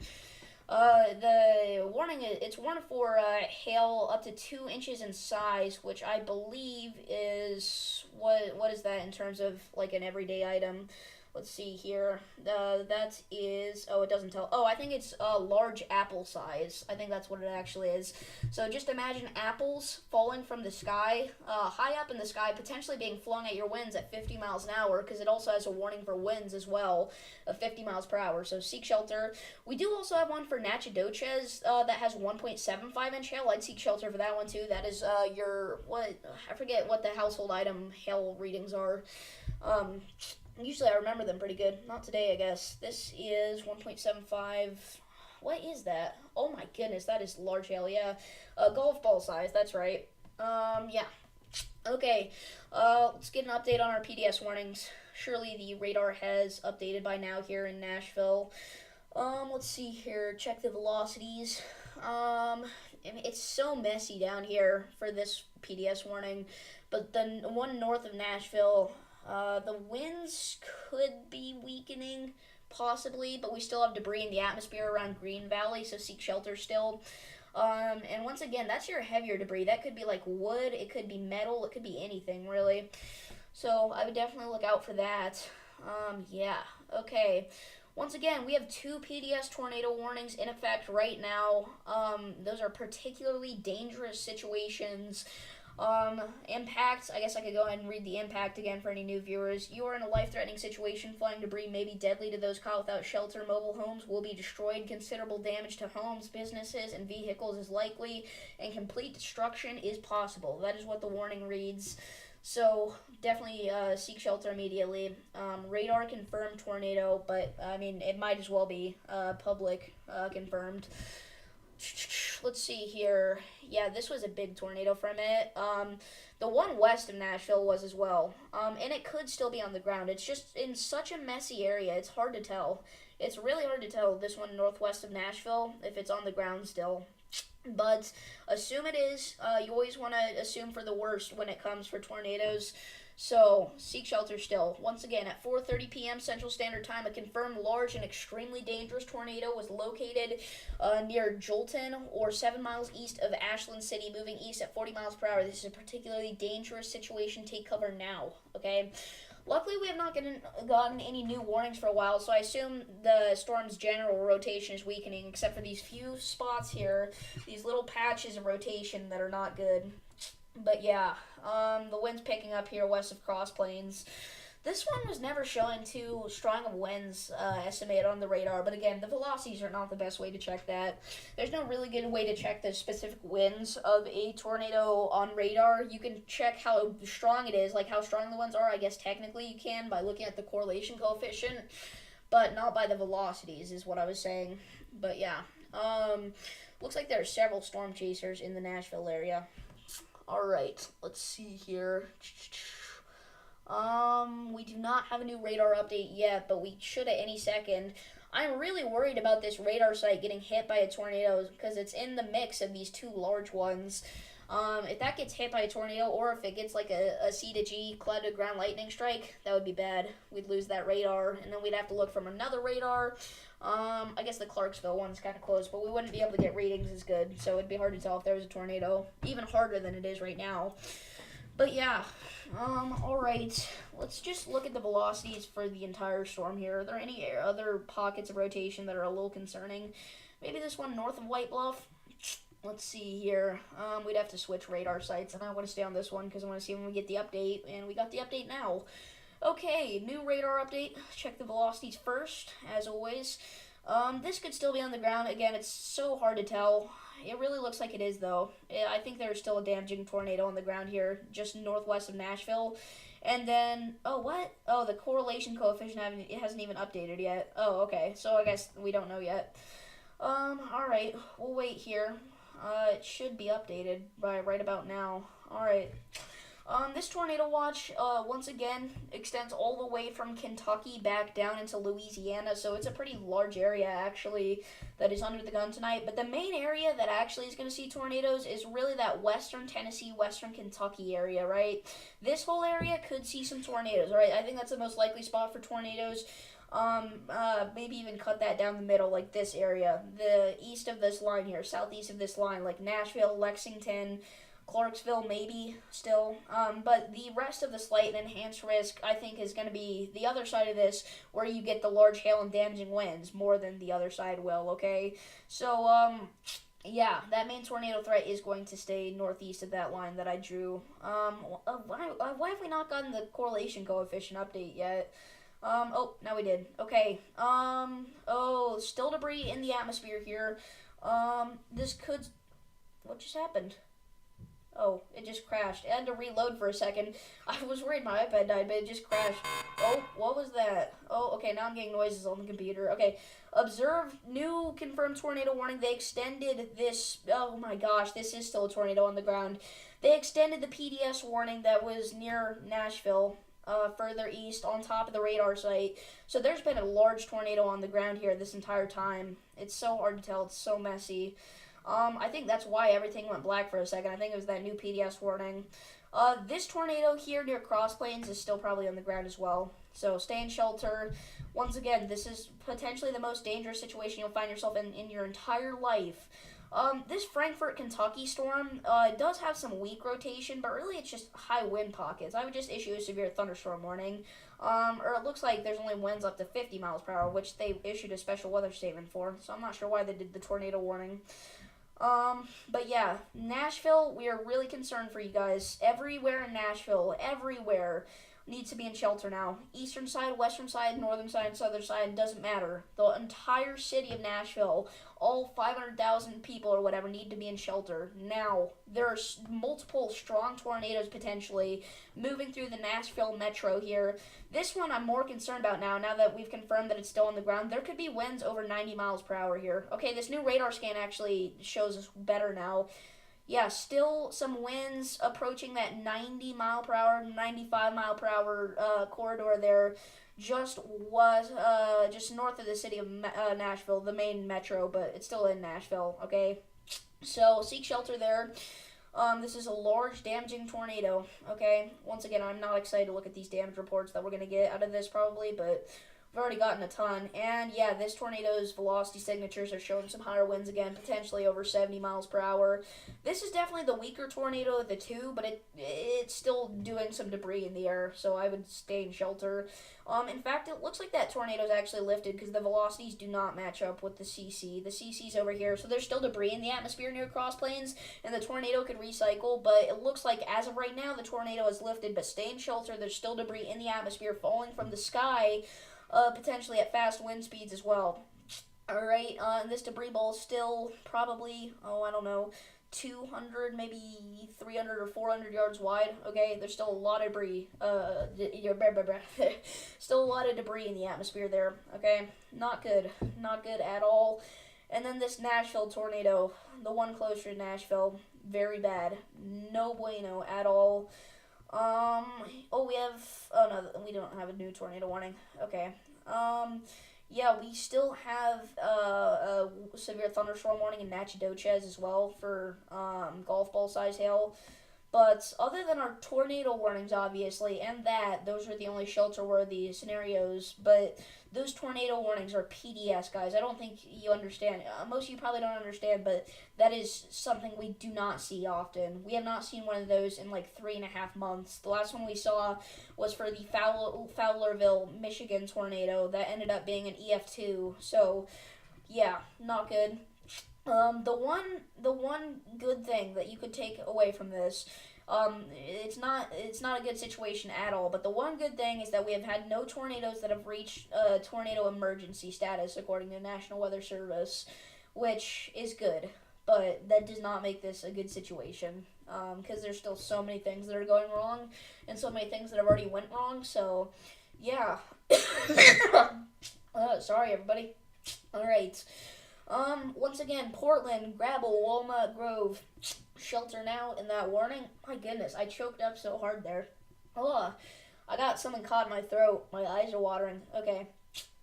The warning, it's warned for hail up to 2 inches in size, which I believe is, what is that in terms of like an everyday item? Let's see here. That is, oh, it doesn't tell. Oh, I think it's large apple size. I think that's what it actually is. So just imagine apples falling from the sky, high up in the sky, potentially being flung at your winds at 50 miles an hour, because it also has a warning for winds as well of 50 miles per hour. So seek shelter. We do also have one for Natchitoches that has 1.75 inch hail. I'd seek shelter for that one too. That is your, I forget what the household item hail readings are. Usually I remember them pretty good. Not today, I guess. This is 1.75. What is that? Oh my goodness, that is large hail, yeah. Golf ball size, that's right. Yeah. Okay, let's get an update on our PDS warnings. Surely the radar has updated by now here in Nashville. Let's see here, check the velocities. It's so messy down here for this PDS warning, but the one north of Nashville, the winds could be weakening, possibly, but we still have debris in the atmosphere around Green Valley, so seek shelter still. And once again, that's your heavier debris. That could be like wood, it could be metal, it could be anything, really. So I would definitely look out for that. Yeah, okay. Once again, we have 2 PDS tornado warnings in effect right now. Those are particularly dangerous situations. Impact. I guess I could go ahead and read the impact again for any new viewers. You are in a life-threatening situation. Flying debris may be deadly to those caught without shelter. Mobile homes will be destroyed. Considerable damage to homes, businesses, and vehicles is likely, and complete destruction is possible. That is what the warning reads. So definitely seek shelter immediately. Radar confirmed tornado, but I mean it might as well be public confirmed. Let's see here. Yeah, this was a big tornado from it. The one west of Nashville was as well. And it could still be on the ground. It's just in such a messy area. It's hard to tell. It's really hard to tell this one northwest of Nashville if it's on the ground still. But assume it is. You always want to assume for the worst when it comes for tornadoes. So, seek shelter still. Once again, at 4:30 p.m. Central Standard Time, a confirmed large and extremely dangerous tornado was located near Jolton, or 7 miles east of Ashland City, moving east at 40 miles per hour. This is a particularly dangerous situation. Take cover now, okay? Luckily, we have not gotten any new warnings for a while, so I assume the storm's general rotation is weakening, except for these few spots here, these little patches of rotation that are not good. But yeah, the wind's picking up here west of Cross Plains. This one was never showing too strong of winds estimated on the radar, but again, the velocities are not the best way to check that. There's no really good way to check the specific winds of a tornado on radar. You can check how strong it is, like how strong the winds are. I guess technically you can by looking at the correlation coefficient, but not by the velocities is what I was saying. But yeah, looks like there are several storm chasers in the Nashville area. Alright, let's see here. We do not have a new radar update yet, but we should at any second. I'm really worried about this radar site getting hit by a tornado because it's in the mix of these two large ones. If that gets hit by a tornado, or if it gets like a C to G cloud to ground lightning strike, that would be bad. We'd lose that radar, and then we'd have to look from another radar. I guess the Clarksville one's kind of close, but we wouldn't be able to get readings as good, so it'd be hard to tell if there was a tornado. Even harder than it is right now. But yeah, alright, let's just look at the velocities for the entire storm here. Are there any other pockets of rotation that are a little concerning? Maybe this one north of White Bluff? Let's see here. We'd have to switch radar sites, and I want to stay on this one because I want to see when we get the update, and we got the update now. Okay, new radar update. Check the velocities first, as always. This could still be on the ground. Again, it's so hard to tell. It really looks like it is, though. I think there's still a damaging tornado on the ground here, just northwest of Nashville. And then, oh, what? Oh, the correlation coefficient, it hasn't even updated yet. Oh, okay, so I guess we don't know yet. Alright, we'll wait here. It should be updated by right about now. Alright. This tornado watch, once again, extends all the way from Kentucky back down into Louisiana, so it's a pretty large area, actually, that is under the gun tonight. But the main area that actually is going to see tornadoes is really that western Tennessee, western Kentucky area, right? This whole area could see some tornadoes, right? I think that's the most likely spot for tornadoes. Maybe even cut that down the middle, like this area. The east of this line here, southeast of this line, like Nashville, Lexington, Clarksville, maybe still. But the rest of the slight and enhanced risk, I think, is going to be the other side of this, where you get the large hail and damaging winds more than the other side will, okay? So, yeah, that main tornado threat is going to stay northeast of that line that I drew. Why have we not gotten the correlation coefficient update yet? Oh, now we did. Okay. Oh, still debris in the atmosphere here. This could... What just happened? Oh, it just crashed. It had to reload for a second. I was worried my iPad died, but it just crashed. Oh, what was that? Oh, okay, now I'm getting noises on the computer. Okay, observe new confirmed tornado warning. They extended this... Oh my gosh, this is still a tornado on the ground. They extended the PDS warning that was near Nashville, further east on top of the radar site. So there's been a large tornado on the ground here this entire time. It's so hard to tell. It's so messy. I think that's why everything went black for a second. I think it was that new PDS warning. This tornado here near Cross Plains is still probably on the ground as well. So stay in shelter. Once again, this is potentially the most dangerous situation you'll find yourself in your entire life. This Frankfort, Kentucky storm does have some weak rotation, but really it's just high wind pockets. I would just issue a severe thunderstorm warning. Or it looks like there's only winds up to 50 miles per hour, which they issued a special weather statement for. So I'm not sure why they did the tornado warning. But yeah, Nashville, we are really concerned for you guys. Everywhere in Nashville, everywhere needs to be in shelter now. Eastern side, western side, northern side, southern side, doesn't matter. The entire city of Nashville, all 500,000 people or whatever, need to be in shelter. Now, there's multiple strong tornadoes potentially moving through the Nashville metro here. This one I'm more concerned about now that we've confirmed that it's still on the ground. There could be winds over 90 miles per hour here. Okay, this new radar scan actually shows us better now. Yeah, still some winds approaching that 90 mile per hour, 95 mile per hour corridor there. Just north of the city of Nashville, the main metro, but it's still in Nashville. Okay, so seek shelter there. This is a large damaging tornado. Okay, once again, I'm not excited to look at these damage reports that we're gonna get out of this probably, but we've already gotten a ton. And yeah, this tornado's velocity signatures are showing some higher winds again, potentially over 70 miles per hour. This is definitely the weaker tornado of the two, but it's still doing some debris in the air, so I would stay in shelter. In fact, it looks like that tornado's actually lifted because the velocities do not match up with the CC. The CC's over here, so there's still debris in the atmosphere near cross planes, and the tornado could recycle, but it looks like as of right now, the tornado is lifted, but stay in shelter. There's still debris in the atmosphere falling from the sky, potentially at fast wind speeds as well. Alright, and this debris ball is still probably, I don't know, 200, maybe 300 or 400 yards wide. Okay, there's still a lot of debris. Still a lot of debris in the atmosphere there. Okay, not good. Not good at all. And then this Nashville tornado, the one closer to Nashville, very bad. No bueno at all. Oh no, we don't have a new tornado warning. Okay. Yeah, we still have a severe thunderstorm warning in Natchitoches as well for golf ball size hail. But other than our tornado warnings, obviously, and those are the only shelter-worthy scenarios. But those tornado warnings are PDS, guys. I don't think you understand. Most of you probably don't understand, but that is something we do not see often. We have not seen one of those in like 3.5 months. The last one we saw was for the Fowlerville, Michigan tornado that ended up being an EF2. So, yeah, not good. The one good thing that you could take away from this, it's not a good situation at all. But the one good thing is that we have had no tornadoes that have reached tornado emergency status according to the National Weather Service, which is good. But that does not make this a good situation because there's still so many things that are going wrong and so many things that have already went wrong. So, yeah. Sorry, everybody. All right. Once again, Portland, Grabble, Walnut Grove, shelter now in that warning. My goodness, I choked up so hard there. Oh, I got something caught in my throat. My eyes are watering. Okay.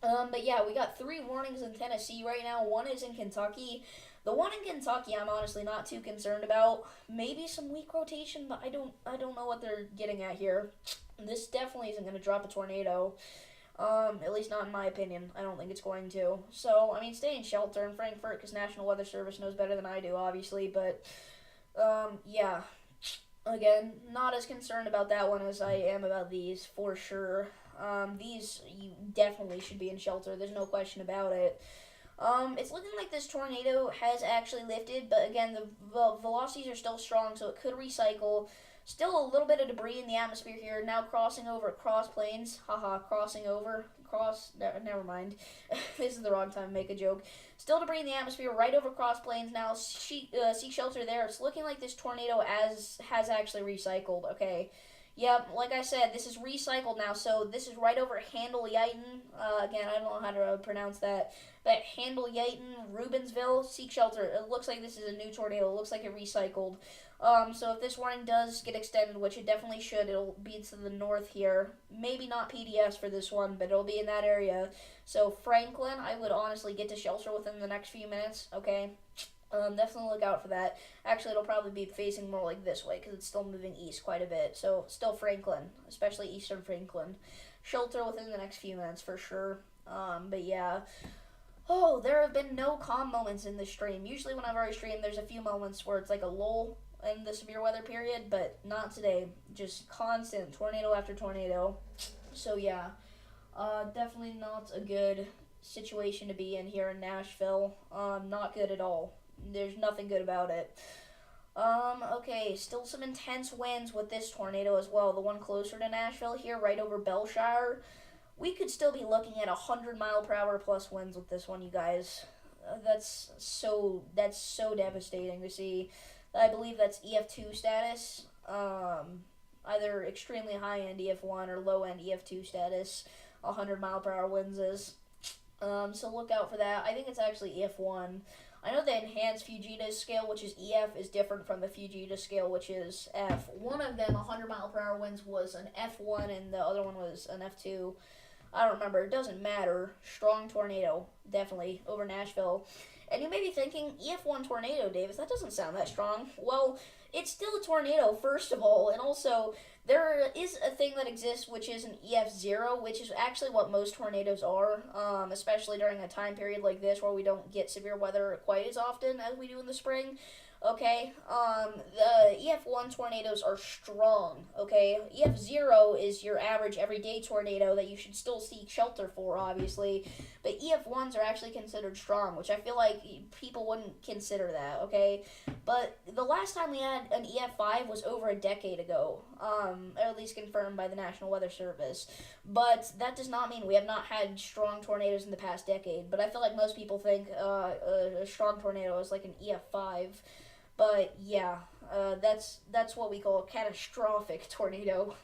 But yeah, we got 3 warnings in Tennessee right now. One is in Kentucky. The one in Kentucky, I'm honestly not too concerned about. Maybe some weak rotation, but I don't know what they're getting at here. This definitely isn't going to drop a tornado. At least not in my opinion. I don't think it's going to. So, I mean, stay in shelter in Frankfurt because National Weather Service knows better than I do, obviously. But, yeah. Again, not as concerned about that one as I am about these, for sure. These, you definitely should be in shelter. There's no question about it. It's looking like this tornado has actually lifted, but again, the velocities are still strong, so it could recycle. Still a little bit of debris in the atmosphere here. Now crossing over cross plains. Haha, crossing over. Never mind. This is the wrong time to make a joke. Still debris in the atmosphere right over cross plains now. Seek shelter there. It's looking like this tornado has actually recycled. Okay. Yep, like I said, this is recycled now, so this is right over Handle-Yiton. Again, I don't know how to pronounce that. But Handle-Yiton, Rubensville, seek shelter. It looks like this is a new tornado. It looks like it recycled. So if this warning does get extended, which it definitely should, it'll be to the north here. Maybe not PDS for this one, but it'll be in that area. So Franklin, I would honestly get to shelter within the next few minutes, okay? Definitely look out for that. Actually, it'll probably be facing more like this way because it's still moving east quite a bit. So still Franklin, especially eastern Franklin. Shelter within the next few minutes for sure. But yeah. Oh, there have been no calm moments in this stream. Usually whenever I stream, there's a few moments where it's like a lull in the severe weather period, but not today. Just constant tornado after tornado. So yeah, definitely not a good situation to be in here in Nashville. Not good at all. There's nothing good about it. Okay, still some intense winds with this tornado as well. The one closer to Nashville here, right over Belshire. We could still be looking at 100 mile per hour plus winds with this one, you guys. That's so devastating to see. I believe that's EF2 status. Either extremely high end EF1 or low end EF2 status. 100 mile per hour winds is. So look out for that. I think it's actually EF1. I know the enhanced Fujita scale, which is EF, is different from the Fujita scale, which is F. One of them, 100 mile per hour winds, was an F1, and the other one was an F2. I don't remember. It doesn't matter. Strong tornado, definitely, over Nashville. And you may be thinking, EF1 tornado, Davis, that doesn't sound that strong. Well, it's still a tornado, first of all, and also there is a thing that exists which is an EF0, which is actually what most tornadoes are, especially during a time period like this where we don't get severe weather quite as often as we do in the spring. Okay, the EF1 tornadoes are strong, okay? EF0 is your average everyday tornado that you should still seek shelter for, obviously, but EF1s are actually considered strong, which I feel like people wouldn't consider that, okay? But the last time we had an EF5 was over a decade ago, or at least confirmed by the National Weather Service, but that does not mean we have not had strong tornadoes in the past decade, but I feel like most people think a strong tornado is like an EF5. But yeah, that's what we call a catastrophic tornado.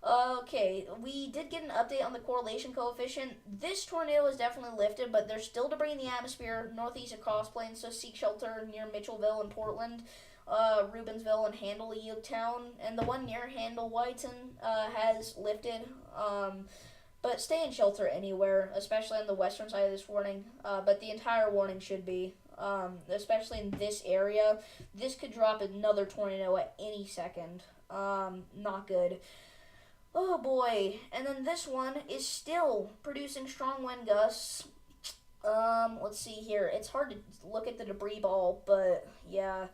Okay, we did get an update on the correlation coefficient. This tornado is definitely lifted, but there's still debris in the atmosphere northeast of Cross Plains, so seek shelter near Mitchellville and Portland, Rubensville and Handle, Youngstown, and the one near Handle, Whiten, has lifted. But stay in shelter anywhere, especially on the western side of this warning. But the entire warning should be. Especially in this area. This could drop another tornado at any second. Not good. Oh boy. And then this one is still producing strong wind gusts. Let's see here. It's hard to look at the debris ball, but yeah,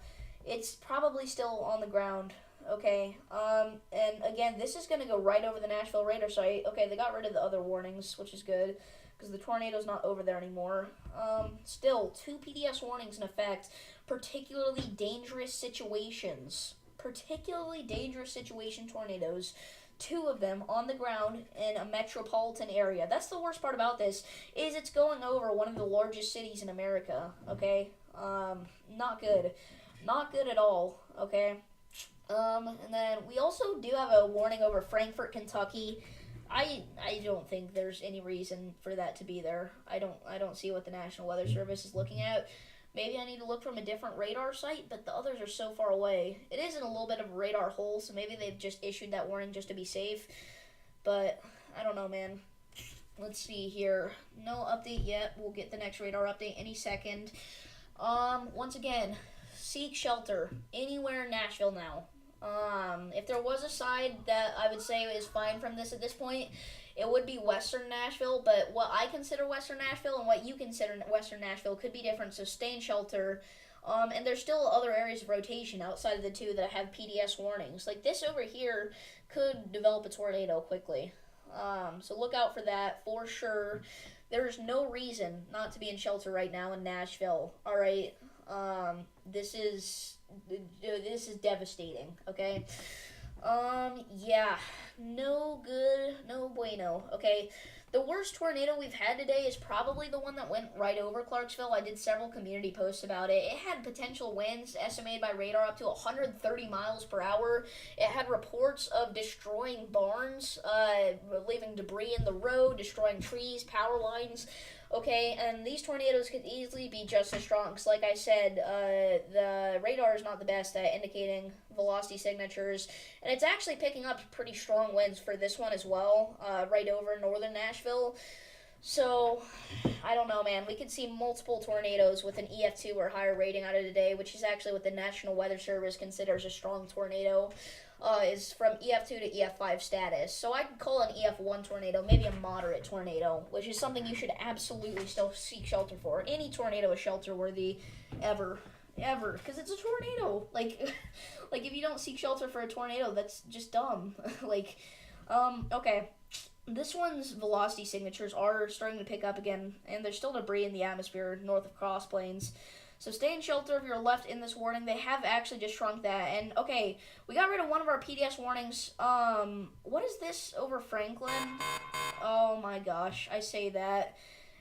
it's probably still on the ground. Okay, and again, this is going to go right over the Nashville radar site. Okay, they got rid of the other warnings, which is good, because the tornado's not over there anymore. Still, 2 PDS warnings in effect. Particularly dangerous situations. Particularly dangerous situation tornadoes. 2 of them on the ground in a metropolitan area. That's the worst part about this, is it's going over one of the largest cities in America, okay? Not good. Not good at all, okay? And then we also do have a warning over Frankfort, Kentucky. I don't think there's any reason for that to be there. I don't see what the National Weather Service is looking at. Maybe I need to look from a different radar site, but the others are so far away. It is in a little bit of a radar hole, so maybe they've just issued that warning just to be safe. But I don't know, man. Let's see here. No update yet. We'll get the next radar update any second. Once again, seek shelter anywhere in Nashville now. If there was a side that I would say is fine from this at this point, it would be Western Nashville, but what I consider Western Nashville and what you consider Western Nashville could be different, so stay in shelter. And there's still other areas of rotation outside of the 2 that have PDS warnings. Like this over here could develop a tornado quickly. So look out for that for sure. There's no reason not to be in shelter right now in Nashville, alright? This is devastating, okay? Yeah, no good, no bueno, okay? The worst tornado we've had today is probably the one that went right over Clarksville. I did several community posts about it. It had potential winds estimated by radar up to 130 miles per hour. It had reports of destroying barns, leaving debris in the road, destroying trees, power lines. Okay, and these tornadoes could easily be just as strong, because like I said, the radar is not the best at indicating velocity signatures, and it's actually picking up pretty strong winds for this one as well, right over northern Nashville. So, I don't know, man. We could see multiple tornadoes with an EF2 or higher rating out of today, which is actually what the National Weather Service considers a strong tornado. Is from EF2 to EF5 status. So I'd call an EF1 tornado maybe a moderate tornado, which is something you should absolutely still seek shelter for. Any tornado is shelter worthy, ever, because it's a tornado. Like if you don't seek shelter for a tornado, that's just dumb. Okay. This one's velocity signatures are starting to pick up again, and there's still debris in the atmosphere north of Cross Plains. So stay in shelter if you're left in this warning. They have actually just shrunk that. And okay, we got rid of one of our PDS warnings. What is this over Franklin? Oh my gosh, I say that.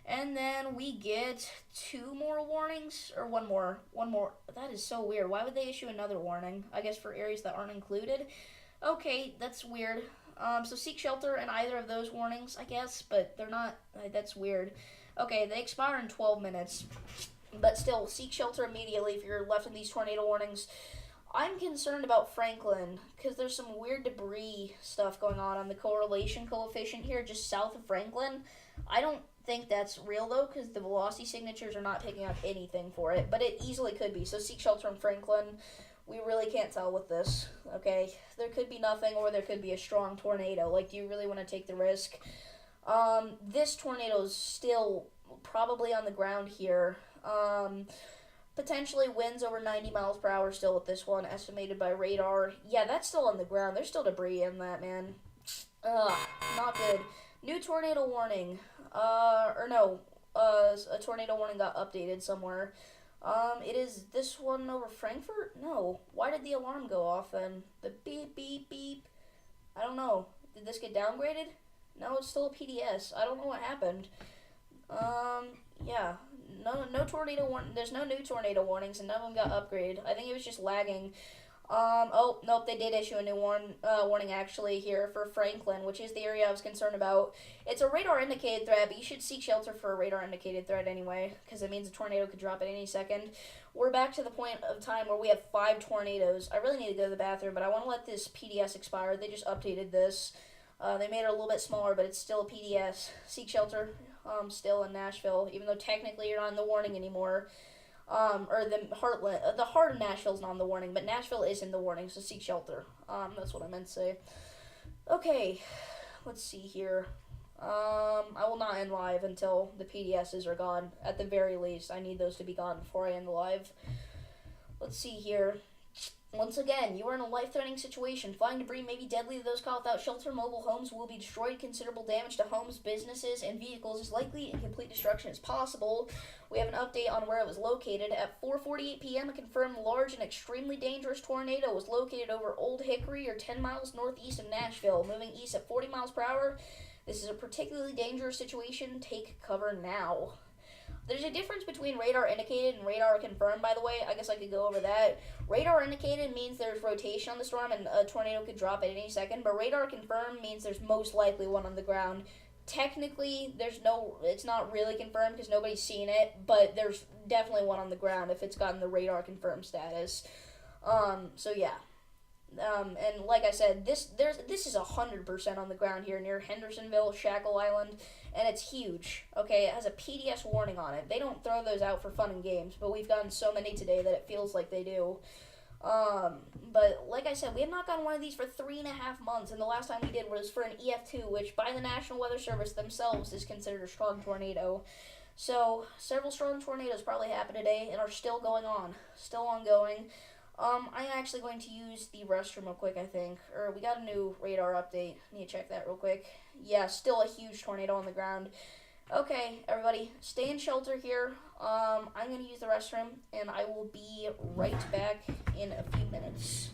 And then we get 2 more warnings, or one more. One more. That is so weird. Why would they issue another warning? I guess for areas that aren't included. Okay, that's weird. So seek shelter in either of those warnings, I guess, but they're not. That's weird. Okay, they expire in 12 minutes. But still, seek shelter immediately if you're left in these tornado warnings. I'm concerned about Franklin because there's some weird debris stuff going on the correlation coefficient here just south of Franklin. I don't think that's real though because the velocity signatures are not picking up anything for it, but it easily could be. So seek shelter in Franklin. We really can't tell with this, okay? There could be nothing or there could be a strong tornado. Like, do you really want to take the risk? This tornado is still probably on the ground here. Potentially winds over 90 miles per hour still with this one, estimated by radar. Yeah, that's still on the ground. There's still debris in that, man. Not good. New tornado warning. A tornado warning got updated somewhere. It is this one over Frankfurt? No. Why did the alarm go off then? The beep, beep, beep. I don't know. Did this get downgraded? No, it's still a PDS. I don't know what happened. Yeah. No tornado warning. There's no new tornado warnings, and none of them got upgraded. I think it was just lagging. Oh, nope, they did issue a new warning actually here for Franklin, which is the area I was concerned about. It's a radar indicated threat, but you should seek shelter for a radar indicated threat anyway, because it means a tornado could drop at any second. We're back to the point of time where we have 5 tornadoes. I really need to go to the bathroom, but I want to let this PDS expire. They just updated this. They made it a little bit smaller, but it's still a PDS. Seek shelter, still in Nashville, even though technically you're not in the warning anymore. Or the heart of Nashville's not in the warning, but Nashville is in the warning, so seek shelter. That's what I meant to say. Okay, let's see here. I will not end live until the PDSs are gone. At the very least, I need those to be gone before I end the live. Let's see here. Once again, you are in a life-threatening situation. Flying debris may be deadly to those caught without shelter. Mobile homes will be destroyed. Considerable damage to homes, businesses, and vehicles is likely, and complete destruction is possible. We have an update on where it was located. At 4:48 p.m., a confirmed large and extremely dangerous tornado was located over Old Hickory, or 10 miles northeast of Nashville, moving east at 40 miles per hour. This is a particularly dangerous situation. Take cover now. There's a difference between radar indicated and radar confirmed, by the way. I guess I could go over that. Radar indicated means there's rotation on the storm and a tornado could drop at any second, but radar confirmed means there's most likely one on the ground. Technically, it's not really confirmed because nobody's seen it, but there's definitely one on the ground if it's gotten the radar confirmed status. So yeah. And like I said, this is 100% on the ground here near Hendersonville, Shackle Island, and it's huge. Okay, it has a PDS warning on it. They don't throw those out for fun and games, but we've gotten so many today that it feels like they do. But like I said, we have not gotten one of these for 3.5 months, and the last time we did was for an EF2, which by the National Weather Service themselves is considered a strong tornado. So several strong tornadoes probably happened today and are still going on, still ongoing. I'm actually going to use the restroom real quick, I think. Or we got a new radar update. Need to check that real quick. Yeah, still a huge tornado on the ground. Okay, everybody, stay in shelter here. I'm going to use the restroom, and I will be right back in a few minutes.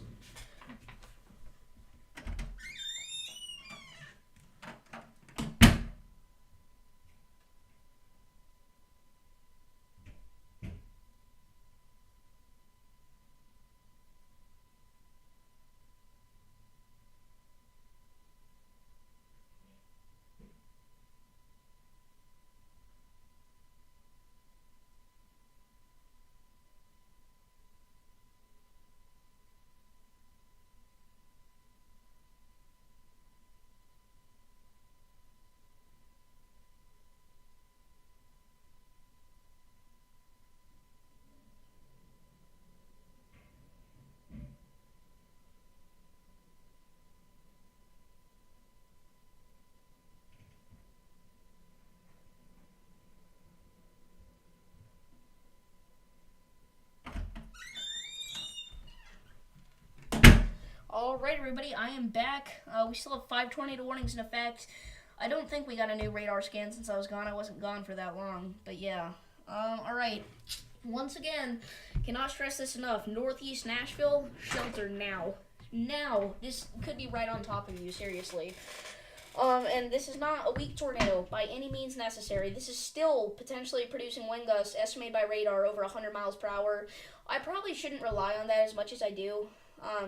Alright, everybody, I am back. We still have 5 tornado warnings in effect. I don't think we got a new radar scan since I was gone. I wasn't gone for that long, but yeah. Alright. Once again, cannot stress this enough. Northeast Nashville, shelter now. Now, this could be right on top of you, seriously. And this is not a weak tornado by any means necessary. This is still potentially producing wind gusts estimated by radar over 100 miles per hour. I probably shouldn't rely on that as much as I do,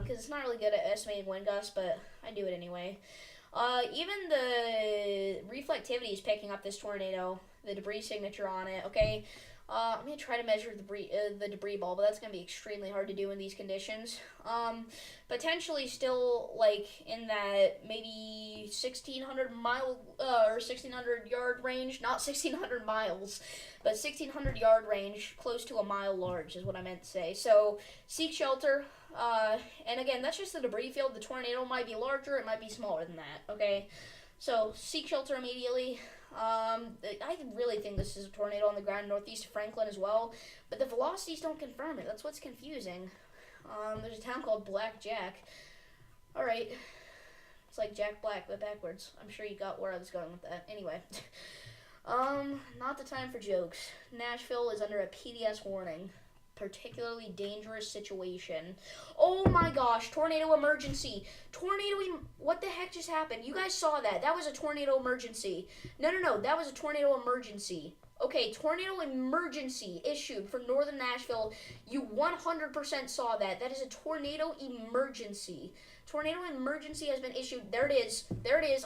because it's not really good at estimating wind gusts, but I do it anyway. Even the reflectivity is picking up this tornado, the debris signature on it, okay? I'm going to try to measure the debris ball, but that's going to be extremely hard to do in these conditions. Potentially still, like, in that maybe 1,600 mile, or 1,600 yard range. Not 1,600 miles, but 1,600 yard range, close to a mile large is what I meant to say. So, seek shelter. And again, that's just the debris field. The tornado might be larger, it might be smaller than that, okay? So, seek shelter immediately. I really think this is a tornado on the ground northeast of Franklin as well, but the velocities don't confirm it. That's what's confusing. There's a town called Black Jack. Alright. It's like Jack Black, but backwards. I'm sure you got where I was going with that. Anyway. Not the time for jokes. Nashville is under a PDS warning. Particularly dangerous situation. Oh my gosh, tornado emergency. What the heck just happened? You guys saw that. That was a tornado emergency. No, that was a tornado emergency. Okay, tornado emergency issued for northern Nashville. You 100% saw that. That is a tornado emergency. Tornado emergency has been issued. There it is.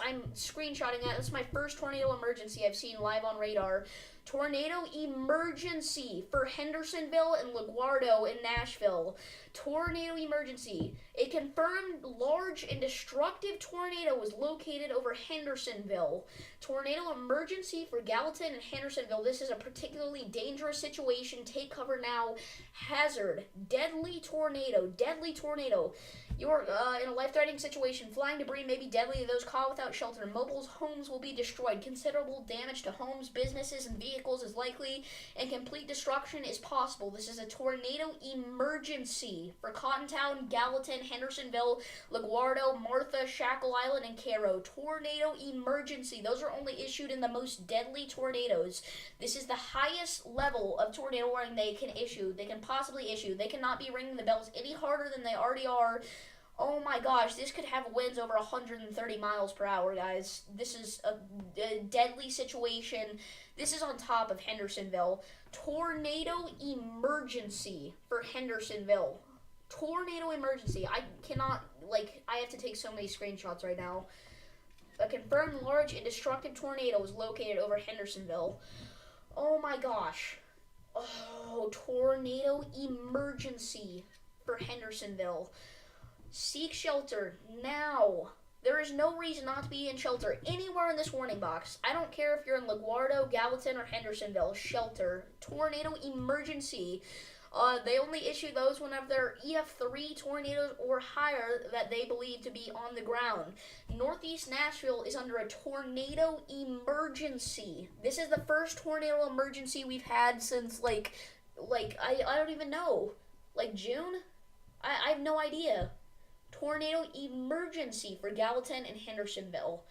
I'm screenshotting that. That's my first tornado emergency I've seen live on radar. Tornado emergency for Hendersonville and LaGuardo in Nashville. Tornado emergency. A confirmed large and destructive tornado was located over Hendersonville. Tornado emergency for Gallatin and Hendersonville. This is a particularly dangerous situation. Take cover now. Hazard. Deadly tornado. You're in a life-threatening situation. Flying debris may be deadly to those caught without shelter. Mobile homes will be destroyed. Considerable damage to homes, businesses, and vehicles is likely, and complete destruction is possible. This is a tornado emergency for Cottontown, Gallatin, Hendersonville, LaGuardo, Martha, Shackle Island, and Cairo. Tornado emergency. Those are only issued in the most deadly tornadoes. This is the highest level of tornado warning they can possibly issue. They cannot be ringing the bells any harder than they already are. Oh my gosh, this could have winds over 130 miles per hour, guys. This is a deadly situation. This is on top of Hendersonville. Tornado emergency for Hendersonville. Tornado emergency. I have to take so many screenshots right now. A confirmed large and destructive tornado was located over Hendersonville. Oh my gosh. Oh, tornado emergency for Hendersonville. Seek shelter now. There is no reason not to be in shelter anywhere in this warning box. I don't care if you're in LaGuardo, Gallatin, or Hendersonville. Shelter. Tornado emergency. They only issue those whenever they're EF3 tornadoes or higher that they believe to be on the ground. Northeast Nashville is under a tornado emergency. This is the first tornado emergency we've had since I don't even know. Like June? I have no idea. Tornado emergency for Gallatin and Hendersonville.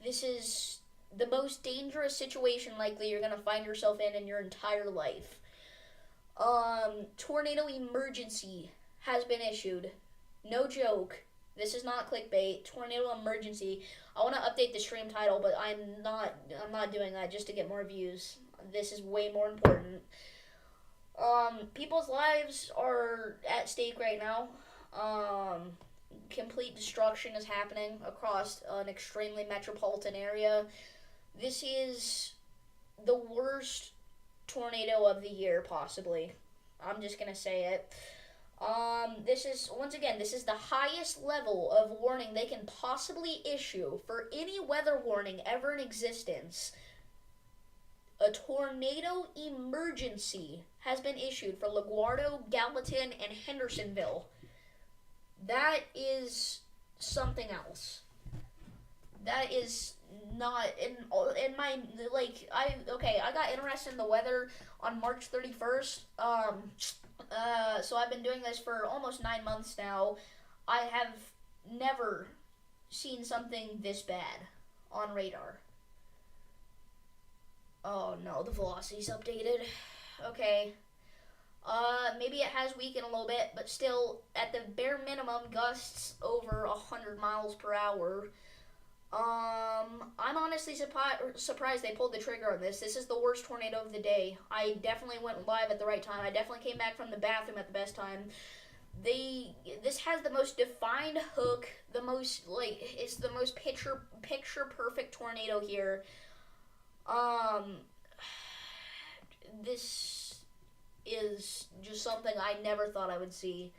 This is the most dangerous situation likely you're going to find yourself in your entire life. Tornado emergency has been issued. No joke. This is not clickbait. Tornado emergency. I want to update the stream title, but I'm not doing that just to get more views. This is way more important. People's lives are at stake right now. Complete destruction is happening across an extremely metropolitan area. This is the worst tornado of the year, possibly. I'm just gonna say it. This is the highest level of warning they can possibly issue for any weather warning ever in existence. A tornado emergency has been issued for LaGuardo, Gallatin, and Hendersonville. That is something else. That is not in my I got interested in the weather on March 31st. So I've been doing this for almost 9 months now. I have never seen something this bad on radar. Oh no, the velocity's updated. Okay. Maybe it has weakened a little bit, but still, at the bare minimum, gusts over 100 miles per hour. I'm honestly surprised they pulled the trigger on this. This is the worst tornado of the day. I definitely went live at the right time. I definitely came back from the bathroom at the best time. This has the most defined hook, the most it's the most picture perfect tornado here. Um, this is just something I never thought I would see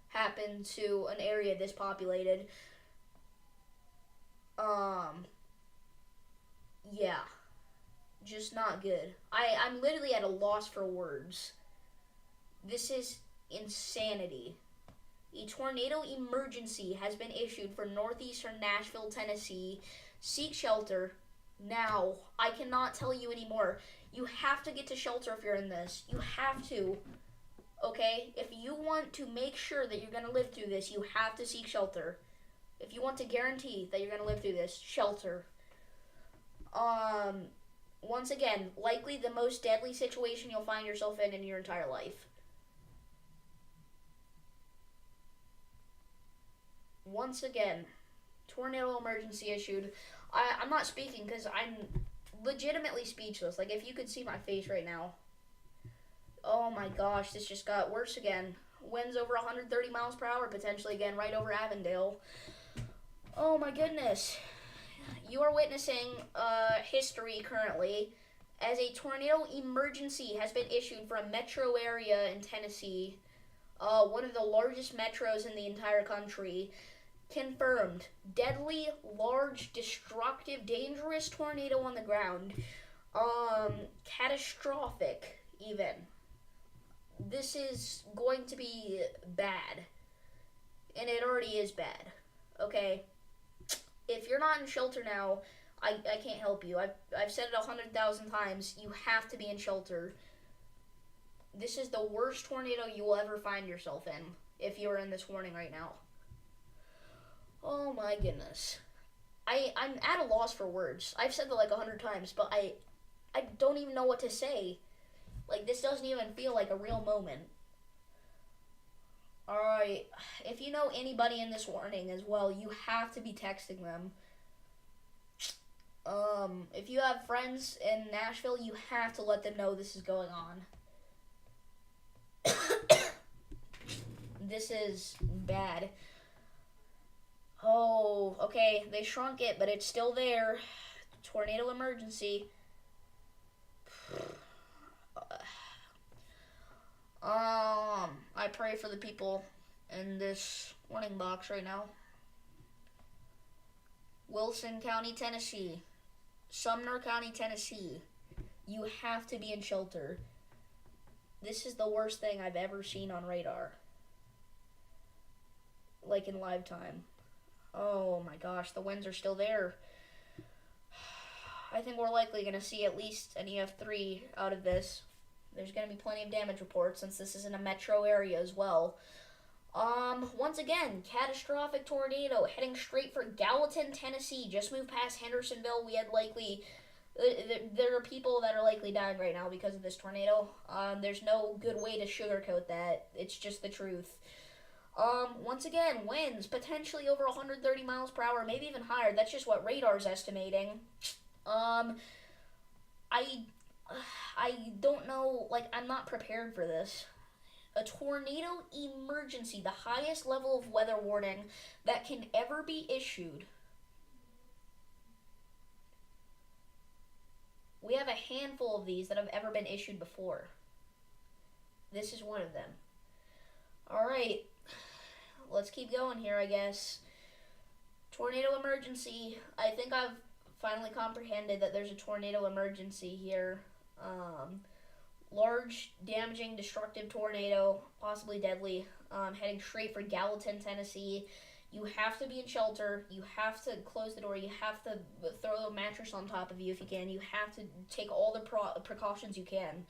happen to an area this populated. Um, yeah, just not good. I'm literally at a loss for words. This is insanity. A tornado emergency has been issued for northeastern Nashville, Tennessee. Seek shelter now. I cannot tell you anymore. You have to get to shelter if you're in this. You have to. Okay? If you want to make sure that you're going to live through this, you have to seek shelter. If you want to guarantee that you're going to live through this, shelter. Once again, likely the most deadly situation you'll find yourself in your entire life. Once again, tornado emergency issued. I'm not speaking because I'm legitimately speechless. Like, if you could see my face right now. Oh my gosh, this just got worse again. Winds over 130 miles per hour potentially again, right over Avondale. Oh my goodness. You are witnessing history currently as a tornado emergency has been issued for a metro area in Tennessee, one of the largest metros in the entire country. Confirmed. Deadly, large, destructive, dangerous tornado on the ground. Catastrophic, even. This is going to be bad. And it already is bad. Okay? If you're not in shelter now, I can't help you. I've said it 100,000 times. You have to be in shelter. This is the worst tornado you will ever find yourself in if you're in this warning right now. Oh my goodness. I'm at a loss for words. I've said that like 100 times, but I don't even know what to say. Like, this doesn't even feel like a real moment. Alright, if you know anybody in this warning as well, you have to be texting them. If you have friends in Nashville, you have to let them know this is going on. This is bad. Oh, okay, they shrunk it, but it's still there. Tornado emergency. I pray for the people in this warning box right now. Wilson County, Tennessee. Sumner County, Tennessee. You have to be in shelter. This is the worst thing I've ever seen on radar. Like in live time. Oh my gosh, the winds are still there. I think we're likely going to see at least an EF3 out of this. There's going to be plenty of damage reports since this is in a metro area as well. Once again, catastrophic tornado heading straight for Gallatin, Tennessee. Just moved past Hendersonville. We had likely... there are people that are likely dying right now because of this tornado. There's no good way to sugarcoat that. It's just the truth. Once again, winds potentially over 130 miles per hour, maybe even higher. That's just what radar's estimating. I don't know, like, I'm not prepared for this. A tornado emergency, the highest level of weather warning that can ever be issued. We have a handful of these that have ever been issued before. This is one of them. Alright, let's keep going here, I guess. Tornado emergency. I think I've finally comprehended that there's a tornado emergency here. Large, damaging, destructive tornado, possibly deadly, heading straight for Gallatin, Tennessee. You have to be in shelter. You have to close the door. You have to throw a mattress on top of you if you can. You have to take all the precautions you can.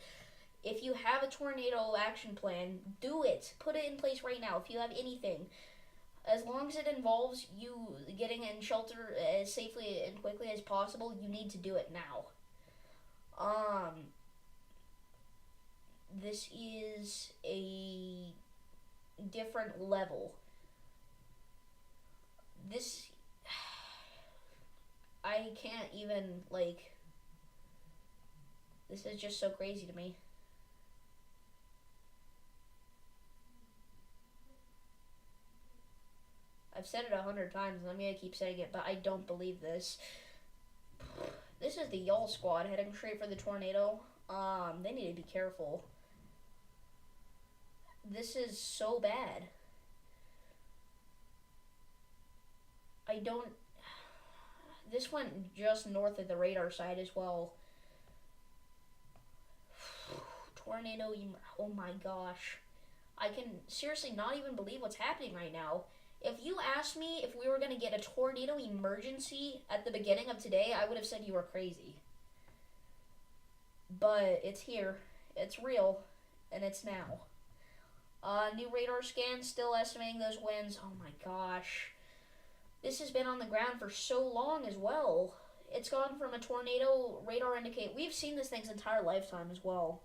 If you have a tornado action plan, do it. Put it in place right now if you have anything. As long as it involves you getting in shelter as safely and quickly as possible, you need to do it now. This is a different level. This, I can't even, like, this is just so crazy to me. I've said it 100 times, and I'm gonna keep saying it, but I don't believe this. This is the Y'all squad heading straight for the tornado. They need to be careful. This is so bad. I don't... This went just north of the radar side as well. Tornado... Oh my gosh. I can seriously not even believe what's happening right now. If you asked me if we were going to get a tornado emergency at the beginning of today, I would have said you were crazy. But it's here. It's real. And it's now. New radar scan, still estimating those winds. Oh my gosh. This has been on the ground for so long as well. It's gone from a tornado radar indicate. We've seen this thing's entire lifetime as well.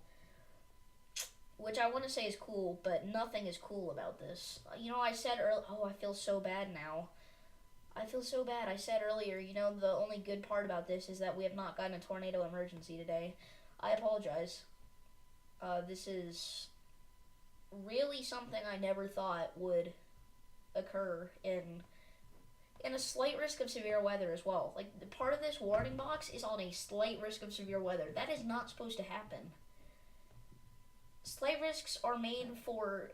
Which I want to say is cool, but nothing is cool about this. You know, I said earlier, oh, I feel so bad now. I feel so bad. I said earlier, you know, the only good part about this is that we have not gotten a tornado emergency today. I apologize. This is really something I never thought would occur in a slight risk of severe weather as well. Like, the part of this warning box is on a slight risk of severe weather. That is not supposed to happen. Slight risks are made for,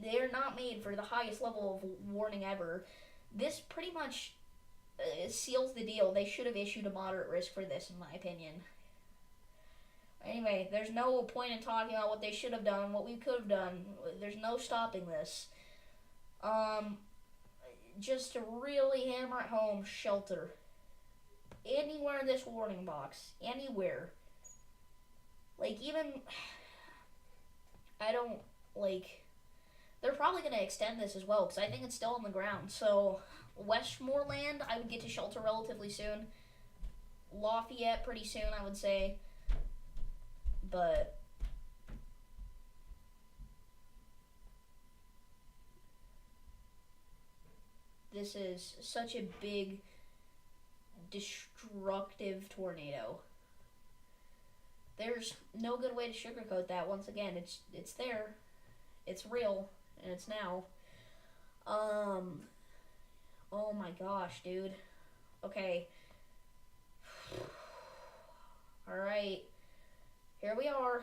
they're not made for the highest level of warning ever. This pretty much seals the deal. They should have issued a moderate risk for this, in my opinion. Anyway, there's no point in talking about what they should have done, what we could have done. There's no stopping this. Just to really hammer it home, shelter. Anywhere in this warning box. Anywhere. Like, even... I don't, like, they're probably going to extend this as well, because I think it's still on the ground. So, Westmoreland, I would get to shelter relatively soon. Lafayette, pretty soon, I would say. But, this is such a big, destructive tornado. There's no good way to sugarcoat that. Once again, it's there, it's real, and it's now. Oh my gosh, dude. Okay. Alright. Here we are.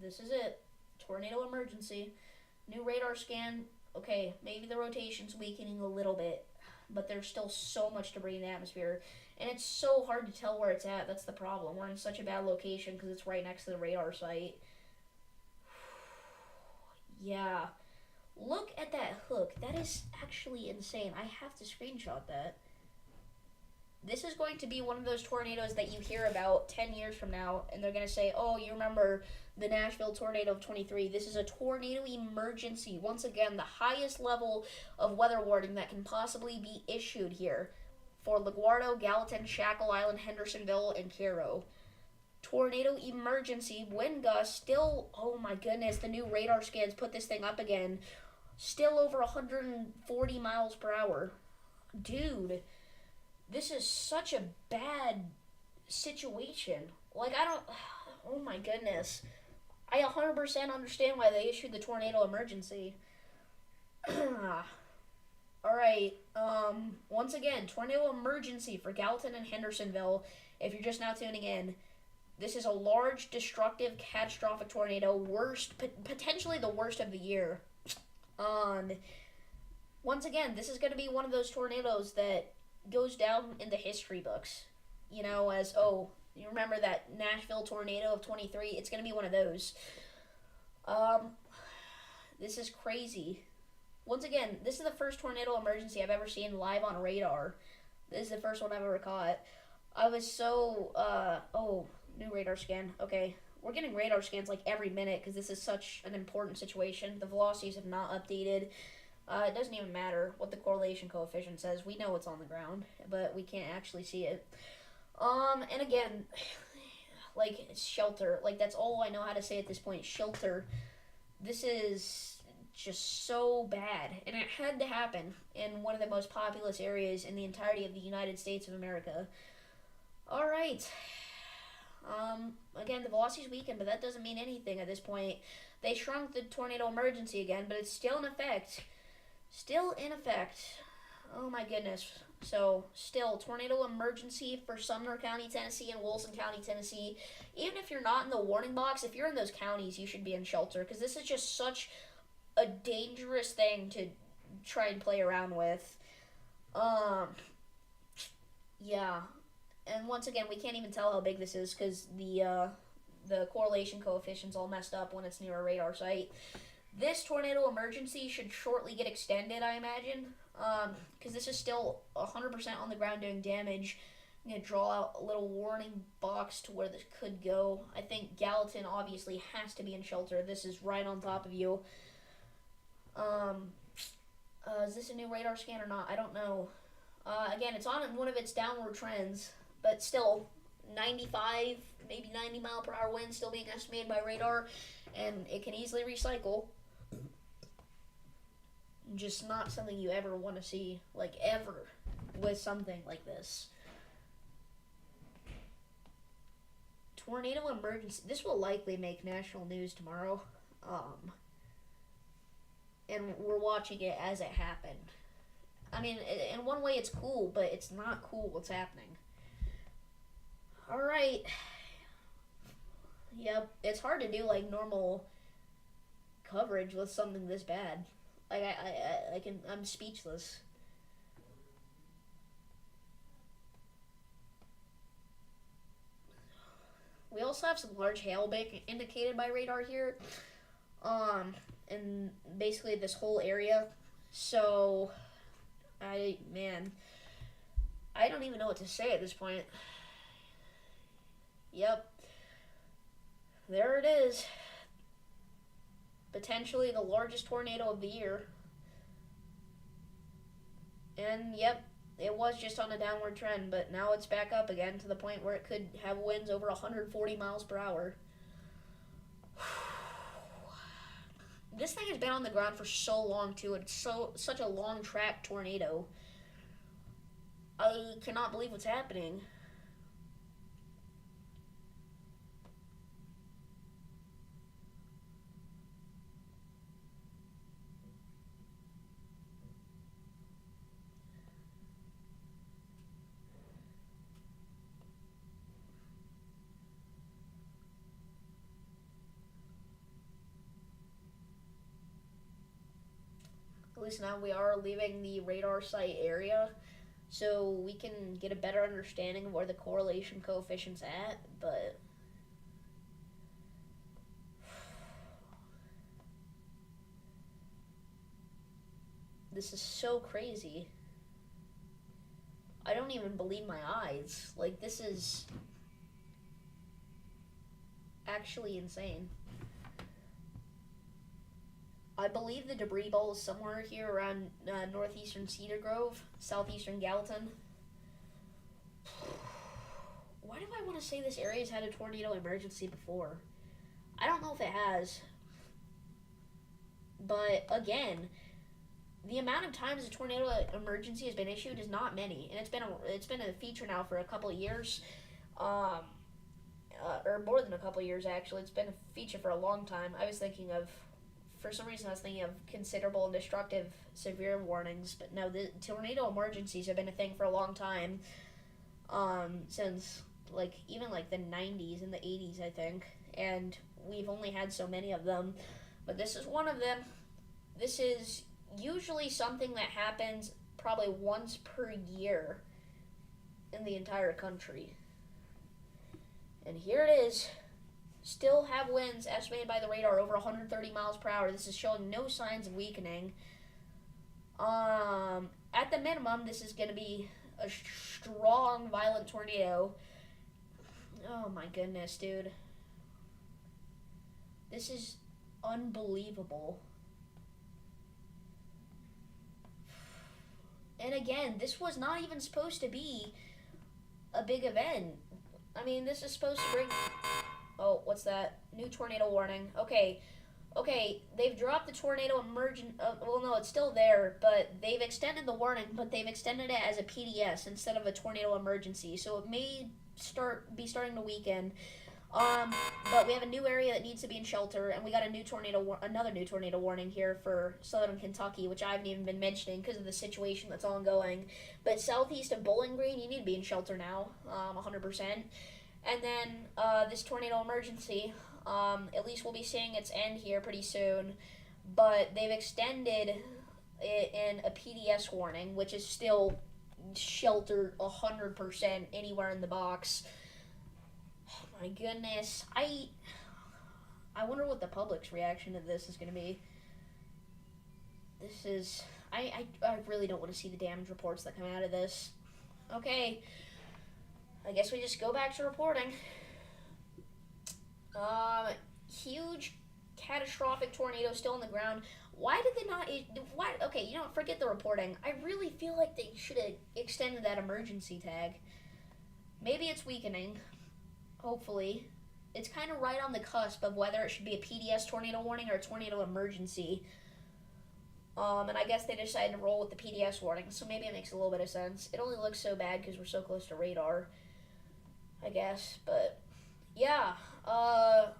This is it. Tornado emergency. New radar scan. Okay, maybe the rotation's weakening a little bit, but there's still so much debris in the atmosphere. And it's so hard to tell where it's at. That's the problem. We're in such a bad location because it's right next to the radar site. Yeah. Look at that hook. That is actually insane. I have to screenshot that. This is going to be one of those tornadoes that you hear about 10 years from now, and they're going to say, oh, you remember the Nashville tornado of 23. This is a tornado emergency. Once again, the highest level of weather warning that can possibly be issued here. For LaGuardia, Gallatin, Shackle Island, Hendersonville, and Cairo. Tornado emergency, wind gusts still, oh my goodness, the new radar scans put this thing up again. Still over 140 miles per hour. Dude, this is such a bad situation. Like, oh my goodness. I 100% understand why they issued the tornado emergency. Alright, once again, tornado emergency for Gallatin and Hendersonville. If you're just now tuning in, this is a large, destructive, catastrophic tornado, potentially the worst of the year. Once again, this is going to be one of those tornadoes that goes down in the history books. You know, as, oh, you remember that Nashville tornado of 23? It's going to be one of those. This is crazy. Once again, this is the first tornado emergency I've ever seen live on radar. This is the first one I've ever caught. I was so, oh, new radar scan. Okay, we're getting radar scans like every minute because this is such an important situation. The velocities have not updated. It doesn't even matter what the correlation coefficient says. We know it's on the ground, but we can't actually see it. And again, like, shelter. Like, that's all I know how to say at this point. Shelter. This is just so bad. And it had to happen in one of the most populous areas in the entirety of the United States of America. Alright. Again, the velocity's weakened, but that doesn't mean anything at this point. They shrunk the tornado emergency again, but it's still in effect. Still in effect. Oh my goodness. So, still, tornado emergency for Sumner County, Tennessee, and Wilson County, Tennessee. Even if you're not in the warning box, if you're in those counties, you should be in shelter, because this is just such a dangerous thing to try and play around with. Yeah. And once again, we can't even tell how big this is, because the correlation coefficient's all messed up when it's near a radar site. This tornado emergency should shortly get extended, I imagine, because this is still 100% on the ground doing damage. I'm going to draw out a little warning box to where this could go. I think Gallatin obviously has to be in shelter. This is right on top of you. Is this a new radar scan or not? I don't know. Again, it's on one of its downward trends, but still 95, maybe 90 mile per hour wind still being estimated by radar, and it can easily recycle. Just not something you ever want to see, like, ever, with something like this. Tornado emergency. This will likely make national news tomorrow. And we're watching it as it happened. I mean, in one way it's cool, but it's not cool what's happening. Alright. Yep, it's hard to do, like, normal coverage with something this bad. Like, I'm speechless. We also have some large hail indicated by radar here. In basically this whole area. So, I don't even know what to say at this point. Yep. There it is. Potentially the largest tornado of the year. And, yep, it was just on a downward trend, but now it's back up again to the point where it could have winds over 140 miles per hour. This thing has been on the ground for so long, too. It's such a long track tornado. I cannot believe what's happening. At least now we are leaving the radar site area, so we can get a better understanding of where the correlation coefficient's at, but this is so crazy. I don't even believe my eyes. Like, this is actually insane. I believe the debris ball is somewhere here around northeastern Cedar Grove, southeastern Gallatin. Why do I want to say this area's had a tornado emergency before? I don't know if it has. But, again, the amount of times a tornado emergency has been issued is not many. And it's been a feature now for a couple of years. Or more than a couple of years, actually. It's been a feature for a long time. For some reason, I was thinking of considerable and destructive severe warnings, but no, the tornado emergencies have been a thing for a long time, since, even the 90s and the 80s, I think, and we've only had so many of them, but this is one of them. This is usually something that happens probably once per year in the entire country, and here it is. Still have winds estimated by the radar over 130 miles per hour. This is showing no signs of weakening. At the minimum, this is going to be a strong, violent tornado. Oh my goodness, dude. This is unbelievable. And again, this was not even supposed to be a big event. I mean, this is supposed to bring... Oh, what's that? New tornado warning. Okay. Okay, they've dropped the tornado emergent... well, no, it's still there, but they've extended the warning, but they've extended it as a PDS instead of a tornado emergency, so it may be starting to weaken. But we have a new area that needs to be in shelter, and we got another new tornado warning here for southern Kentucky, which I haven't even been mentioning because of the situation that's ongoing. But southeast of Bowling Green, you need to be in shelter now, 100%. And then this tornado emergency, at least we'll be seeing its end here pretty soon. But they've extended it in a PDS warning, which is still shelter 100% anywhere in the box. Oh my goodness. I wonder what the public's reaction to this is going to be. This is... I really don't want to see the damage reports that come out of this. Okay. I guess we just go back to reporting. Huge, catastrophic tornado still on the ground. Why did they not... Why? Okay, you know what? Forget the reporting. I really feel like they should have extended that emergency tag. Maybe it's weakening. Hopefully. It's kind of right on the cusp of whether it should be a PDS tornado warning or a tornado emergency. And I guess they decided to roll with the PDS warning, so maybe it makes a little bit of sense. It only looks so bad because we're so close to radar, I guess. But, yeah. Oh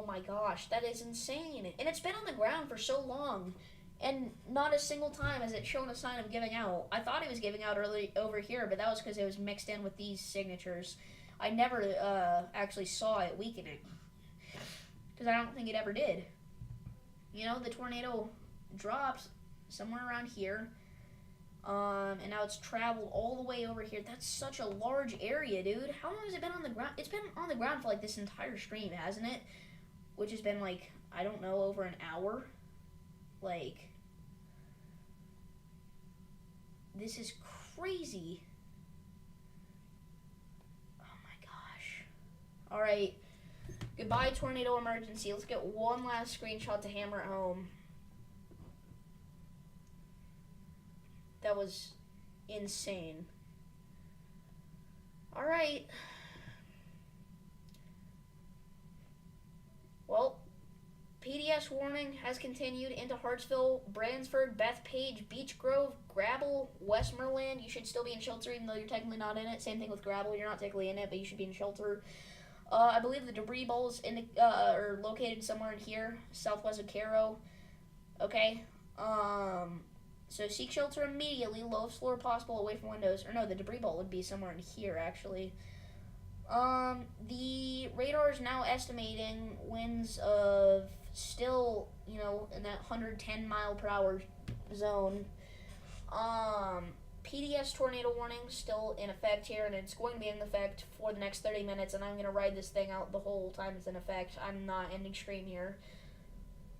my gosh, that is insane. And it's been on the ground for so long. And not a single time has it shown a sign of giving out. I thought it was giving out early over here, but that was because it was mixed in with these signatures. I never actually saw it weakening. Because I don't think it ever did. You know, the tornado drops somewhere around here. And now it's traveled all the way over here. That's such a large area, dude. How long has it been on the ground? It's been on the ground for like this entire stream, hasn't it? Which has been like, I don't know, over an hour. Like, this is crazy. Oh my gosh. Alright. Goodbye, tornado emergency. Let's get one last screenshot to hammer it home. That was insane. Alright. Well, PDS warning has continued into Hartsville, Bransford, Bethpage, Beech Grove, Grabble, Westmoreland. You should still be in shelter even though you're technically not in it. Same thing with Grabble. You're not technically in it, but you should be in shelter. I believe the debris bowls are located somewhere in here, southwest of Cairo. Okay. So seek shelter immediately, lowest floor possible, away from windows. Or no, the debris bowl would be somewhere in here, actually. The radar is now estimating winds of still, you know, in that 110 mile per hour zone. PDS tornado warning still in effect here, and it's going to be in effect for the next 30 minutes, and I'm going to ride this thing out the whole time it's in effect. I'm not ending stream here.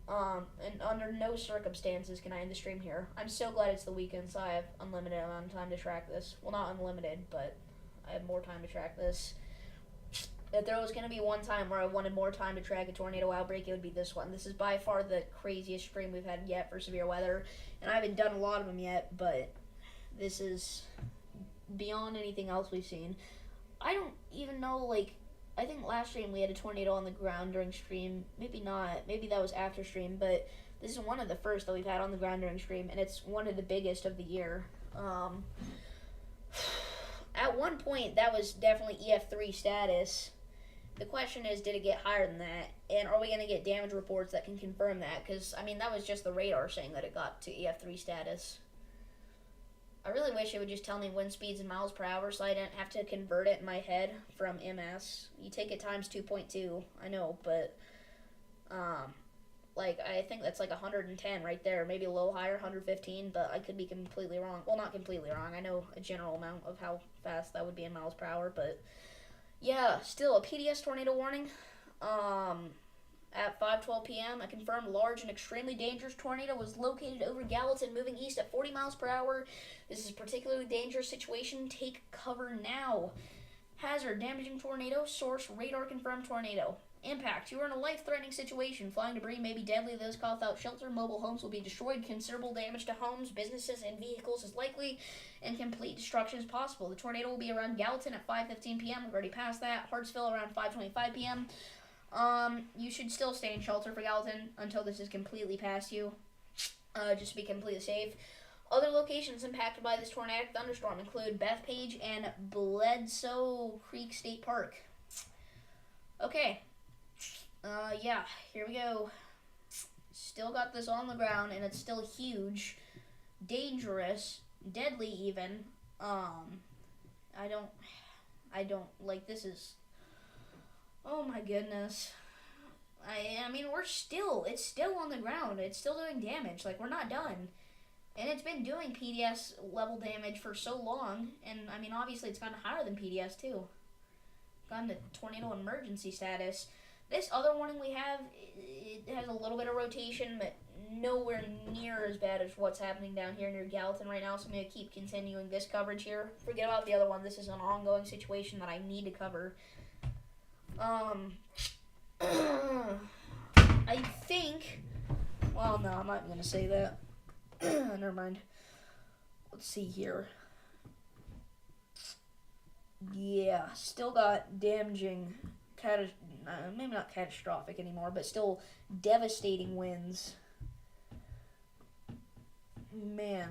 And under no circumstances can I end the stream here. I'm so glad it's the weekend, so I have unlimited amount of time to track this. Well, not unlimited, but I have more time to track this. If there was going to be one time where I wanted more time to track a tornado outbreak, it would be this one. This is by far the craziest stream we've had yet for severe weather, and I haven't done a lot of them yet, but this is beyond anything else we've seen. I don't even know, like, I think last stream we had a tornado on the ground during stream. Maybe not. Maybe that was after stream, but this is one of the first that we've had on the ground during stream, and it's one of the biggest of the year. At one point, that was definitely EF3 status. The question is, did it get higher than that? And are we going to get damage reports that can confirm that? Because, I mean, that was just the radar saying that it got to EF3 status. I really wish it would just tell me wind speeds in miles per hour so I didn't have to convert it in my head from MS. You take it times 2.2, I know, but, like, I think that's like 110 right there, maybe a little higher, 115, but I could be completely wrong. Well, not completely wrong. I know a general amount of how fast that would be in miles per hour, but yeah, still a PDS tornado warning. At 5:12 p.m., a confirmed large and extremely dangerous tornado was located over Gallatin, moving east at 40 miles per hour. This is a particularly dangerous situation. Take cover now. Hazard, damaging tornado. Source, radar confirmed tornado. Impact. You are in a life-threatening situation. Flying debris may be deadly. Those caught without shelter. Mobile homes will be destroyed. Considerable damage to homes, businesses, and vehicles is likely, and complete destruction is possible. The tornado will be around Gallatin at 5:15 p.m. We've already passed that. Hartsville around 5:25 p.m. You should still stay in shelter for Gallatin until this is completely past you, just to be completely safe. Other locations impacted by this tornadic thunderstorm include Bethpage and Bledsoe Creek State Park. Okay. Yeah, here we go. Still got this on the ground, and it's still huge, dangerous, deadly even. I don't, like, this is, oh my goodness. I mean, it's still on the ground. It's still doing damage. Like, we're not done. And it's been doing PDS level damage for so long, and, I mean, obviously it's gotten higher than PDS, too. Gotten to tornado emergency status. This other warning we have, it has a little bit of rotation, but nowhere near as bad as what's happening down here near Gallatin right now, so I'm going to keep continuing this coverage here. Forget about the other one. This is an ongoing situation that I need to cover. I think, well, no, I'm not going to say that. Never mind. Let's see here. Yeah, still got damaging, maybe not catastrophic anymore, but still devastating winds. Man,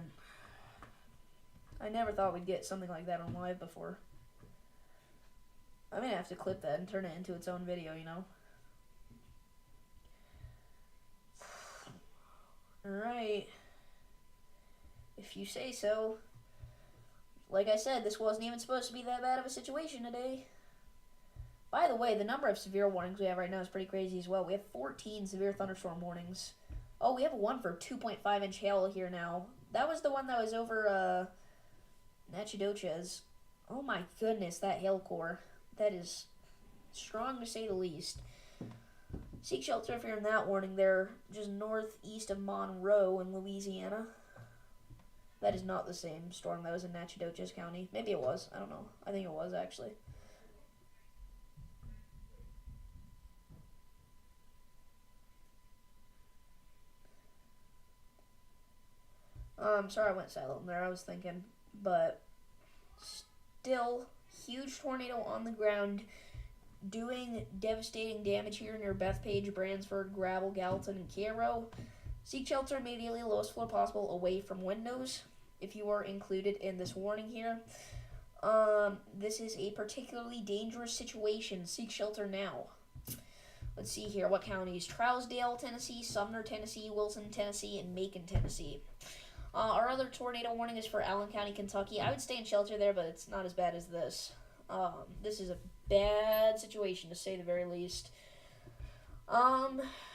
I never thought we'd get something like that on live before. I'm gonna have to clip that and turn it into its own video, you know? Alright. If you say so. Like I said, this wasn't even supposed to be that bad of a situation today. By the way, the number of severe warnings we have right now is pretty crazy as well. We have 14 severe thunderstorm warnings. Oh, we have one for 2.5-inch hail here now. That was the one that was over Natchitoches. Oh my goodness, that hail core. That is strong to say the least. Seek shelter if you're in that warning there, just northeast of Monroe in Louisiana. That is not the same storm that was in Natchitoches County. Maybe it was. I don't know. I think it was, actually. Sorry I went silent there. I was thinking. But still, huge tornado on the ground doing devastating damage here near Bethpage, Bransford, Gravel, Gallatin, and Cairo. Seek shelter immediately, lowest floor possible, away from windows, if you are included in this warning here. This is a particularly dangerous situation. Seek shelter now. Let's see here. What counties? Trousdale, Tennessee, Sumner, Tennessee, Wilson, Tennessee, and Macon, Tennessee. Our other tornado warning is for Allen County, Kentucky. I would stay in shelter there, but it's not as bad as this. This is a bad situation, to say the very least.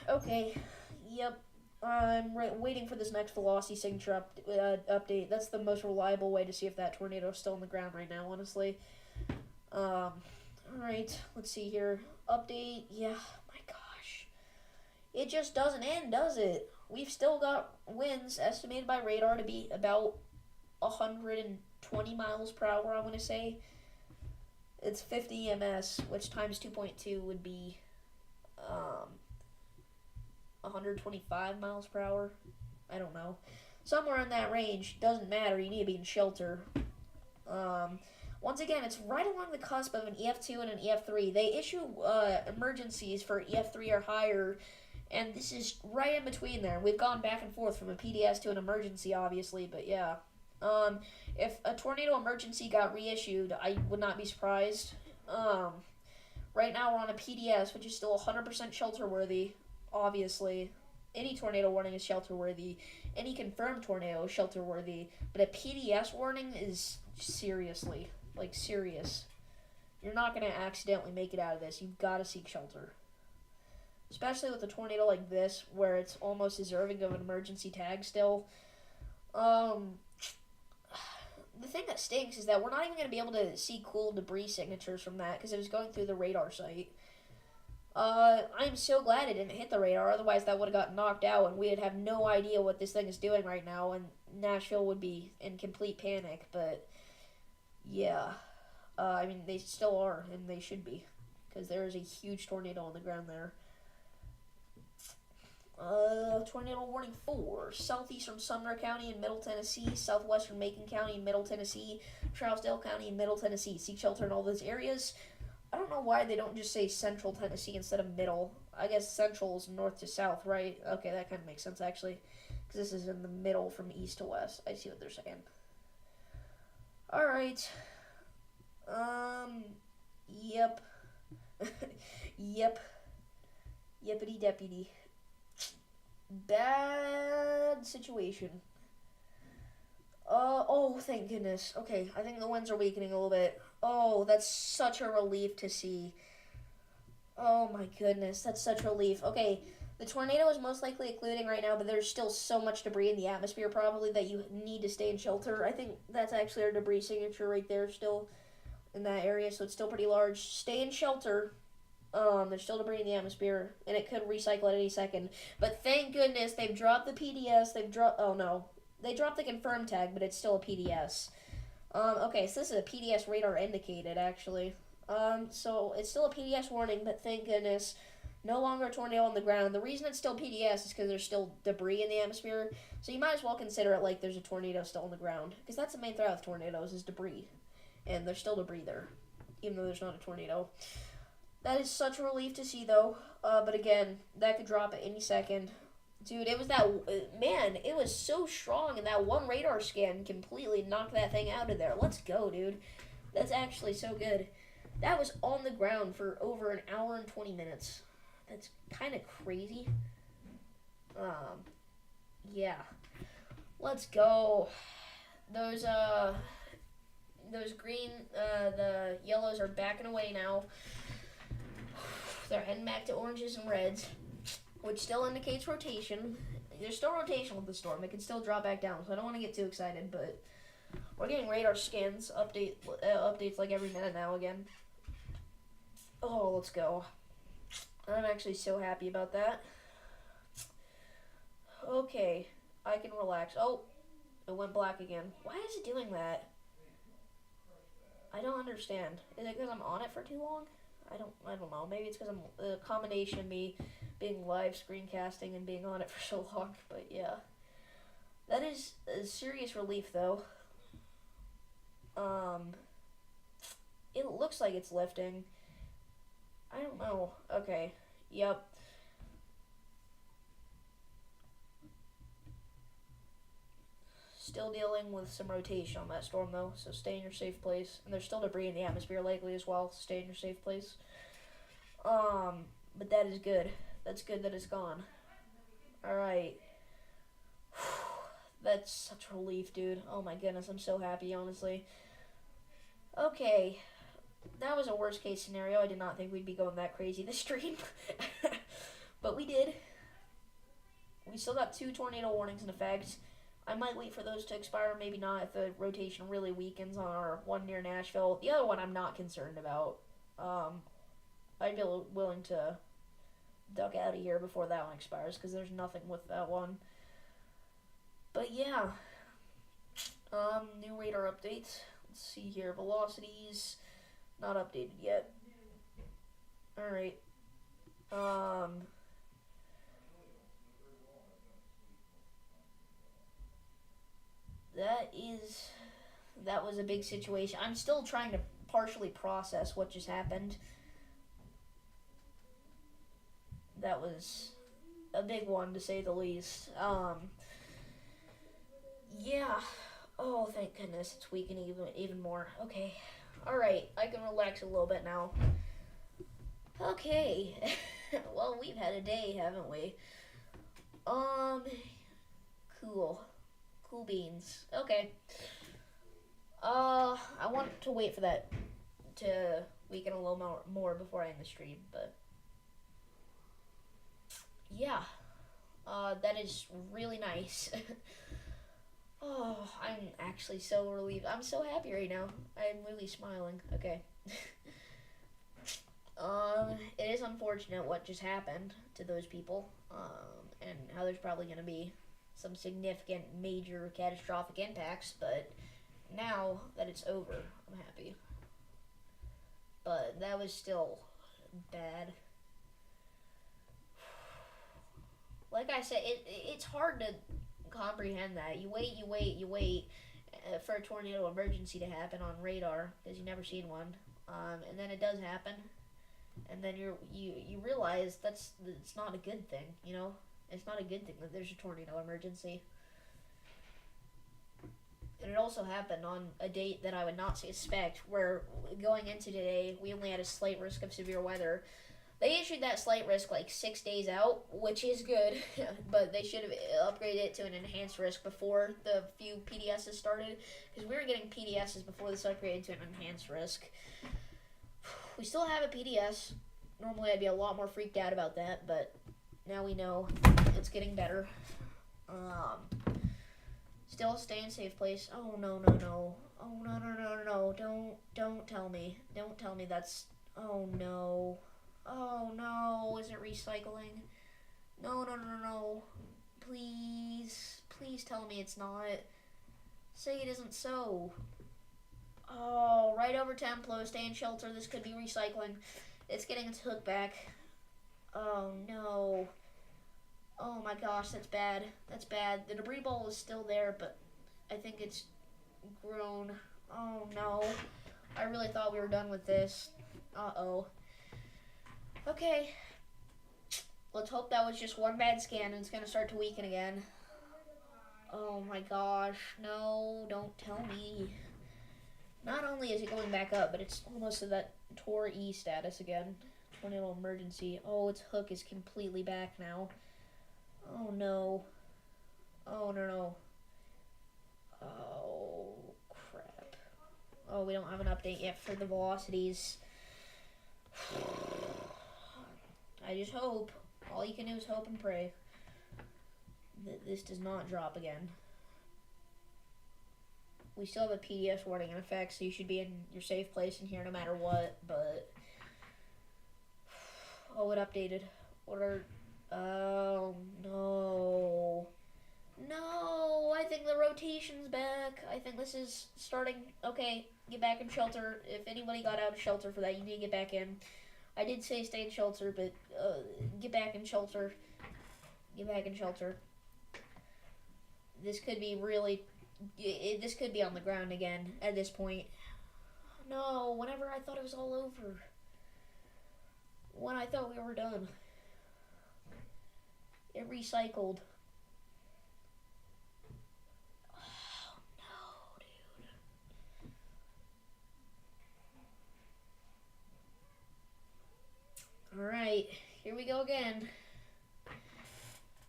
Okay. Yep. I'm waiting for this next velocity signature update. That's the most reliable way to see if that tornado is still on the ground right now, honestly. Alright, let's see here. Update. Yeah, my gosh. It just doesn't end, does it? We've still got winds estimated by radar to be about 120 miles per hour, I want to say. It's 50 EMS, which times 2.2 would be 125 miles per hour. I don't know. Somewhere in that range. Doesn't matter. You need to be in shelter. Once again, it's right along the cusp of an EF2 and an EF3. They issue emergencies for EF3 or higher, and this is right in between there. We've gone back and forth from a PDS to an emergency, obviously, but yeah. If a tornado emergency got reissued, I would not be surprised. Right now we're on a PDS, which is still 100% shelter-worthy, obviously. Any tornado warning is shelter-worthy. Any confirmed tornado is shelter-worthy. But a PDS warning is seriously, like, serious. You're not going to accidentally make it out of this. You've got to seek shelter. Especially with a tornado like this, where it's almost deserving of an emergency tag still. The thing that stinks is that we're not even going to be able to see cool debris signatures from that because it was going through the radar site. I'm so glad it didn't hit the radar, otherwise that would have got knocked out and we'd have no idea what this thing is doing right now and Nashville would be in complete panic, but yeah. I mean, they still are, and they should be. because there is a huge tornado on the ground there. Tornado warning 4. Southeastern Sumner County in Middle Tennessee, southwestern Macon County in Middle Tennessee, Trousdale County in Middle Tennessee. Seek shelter in all those areas. I don't know why they don't just say Central Tennessee instead of Middle. I guess Central is north to south, right? Okay, that kind of makes sense, actually. Because this is in the middle from east to west. I see what they're saying. Alright. Yep. Yep. Yippity deputy. Bad situation. Oh, thank goodness. Okay, I think the winds are weakening a little bit. Oh, that's such a relief to see. Oh my goodness, that's such relief. Okay, the tornado is most likely occluding right now, but there's still so much debris in the atmosphere probably that you need to stay in shelter. I think that's actually our debris signature right there still in that area, so it's still pretty large. Stay in shelter. There's still debris in the atmosphere, and it could recycle at any second. But thank goodness they've dropped the PDS. Oh no. They dropped the confirm tag, but it's still a PDS. Okay, so this is a PDS radar indicated, actually. So it's still a PDS warning, but thank goodness. No longer a tornado on the ground. The reason it's still PDS is because there's still debris in the atmosphere. So you might as well consider it like there's a tornado still on the ground. Because that's the main threat with tornadoes is debris. And there's still debris there, even though there's not a tornado. That is such a relief to see, though. But again, that could drop at any second. Dude, it was man, it was so strong, and that one radar scan completely knocked that thing out of there. Let's go, dude. That's actually so good. That was on the ground for over an hour and 20 minutes. That's kind of crazy. Yeah. Let's go. Those green, the yellows are backing away now. They're heading back to oranges and reds, which still indicates rotation. There's still rotation with the storm. It can still drop back down, so I don't want to get too excited, but we're getting radar scans, updates like every minute now again. Oh, let's go. I'm actually so happy about that. Okay, I can relax. Oh, it went black again. Why is it doing that? I don't understand. Is it because I'm on it for too long? I don't know. Maybe it's because I'm a combination of me being live screencasting and being on it for so long. But yeah, that is a serious relief, though. It looks like it's lifting. I don't know. Okay. Yep. Still dealing with some rotation on that storm, though, so stay in your safe place. And there's still debris in the atmosphere likely as well, so stay in your safe place. But that is good. That's good that it's gone. Alright. That's such a relief, dude. Oh my goodness, I'm so happy, honestly. Okay. That was a worst case scenario. I did not think we'd be going that crazy this stream. But we did. We still got 2 tornado warnings in effect. I might wait for those to expire, maybe not if the rotation really weakens on our one near Nashville. The other one I'm not concerned about. I'd be willing to duck out of here before that one expires, because there's nothing with that one. But yeah. New radar updates. Let's see here. Velocities. Not updated yet. Alright. That was a big situation. I'm still trying to partially process what just happened. That was a big one, to say the least. Yeah. Oh, thank goodness, it's weakening even more. Okay. Alright, I can relax a little bit now. Okay. Well, we've had a day, haven't we? Cool. Cool beans. Okay. I want to wait for that to weaken a little more before I end the stream, but yeah. That is really nice. Oh, I'm actually so relieved. I'm so happy right now. I'm really smiling. Okay. It is unfortunate what just happened to those people, and how there's probably going to be some significant, major, catastrophic impacts, but now that it's over, I'm happy. But that was still bad. Like I said, it's hard to comprehend that. You wait for a tornado emergency to happen on radar because you never seen one, and then it does happen, and then you realize it's not a good thing. You know, it's not a good thing that there's a tornado emergency. And it also happened on a date that I would not suspect, where going into today, we only had a slight risk of severe weather. They issued that slight risk like 6 days out, which is good, but they should have upgraded it to an enhanced risk before the few PDSs started, because we were getting PDSs before this upgraded to an enhanced risk. We still have a PDS. Normally I'd be a lot more freaked out about that, but now we know it's getting better. Still stay in safe place. Oh, no. Oh, no. Don't tell me. Don't tell me that's... Oh, no. Oh, no. Is it recycling? No. Please. Please tell me it's not. Say it isn't so. Oh, right over Templo. Stay in shelter. This could be recycling. It's getting its hook back. Oh, no. Oh my gosh, that's bad. That's bad. The debris ball is still there, but I think it's grown. Oh no. I really thought we were done with this. Uh-oh. Okay. Let's hope that was just one bad scan and it's going to start to weaken again. Oh my gosh. No, don't tell me. Not only is it going back up, but it's almost at that Tor E status again. Tornado emergency. Oh, its hook is completely back now. Oh no. Oh no. Oh crap. Oh, we don't have an update yet for the velocities. I just hope. All you can do is hope and pray that this does not drop again. We still have a PDS warning in effect, so you should be in your safe place in here no matter what, but... Oh, it updated. Oh, no. No, I think the rotation's back. I think this is starting... Okay, get back in shelter. If anybody got out of shelter for that, you need to get back in. I did say stay in shelter, but get back in shelter. Get back in shelter. This could be really... This could be on the ground again at this point. No, whenever I thought it was all over. When I thought we were done. It recycled. Oh, no, dude. Alright, here we go again.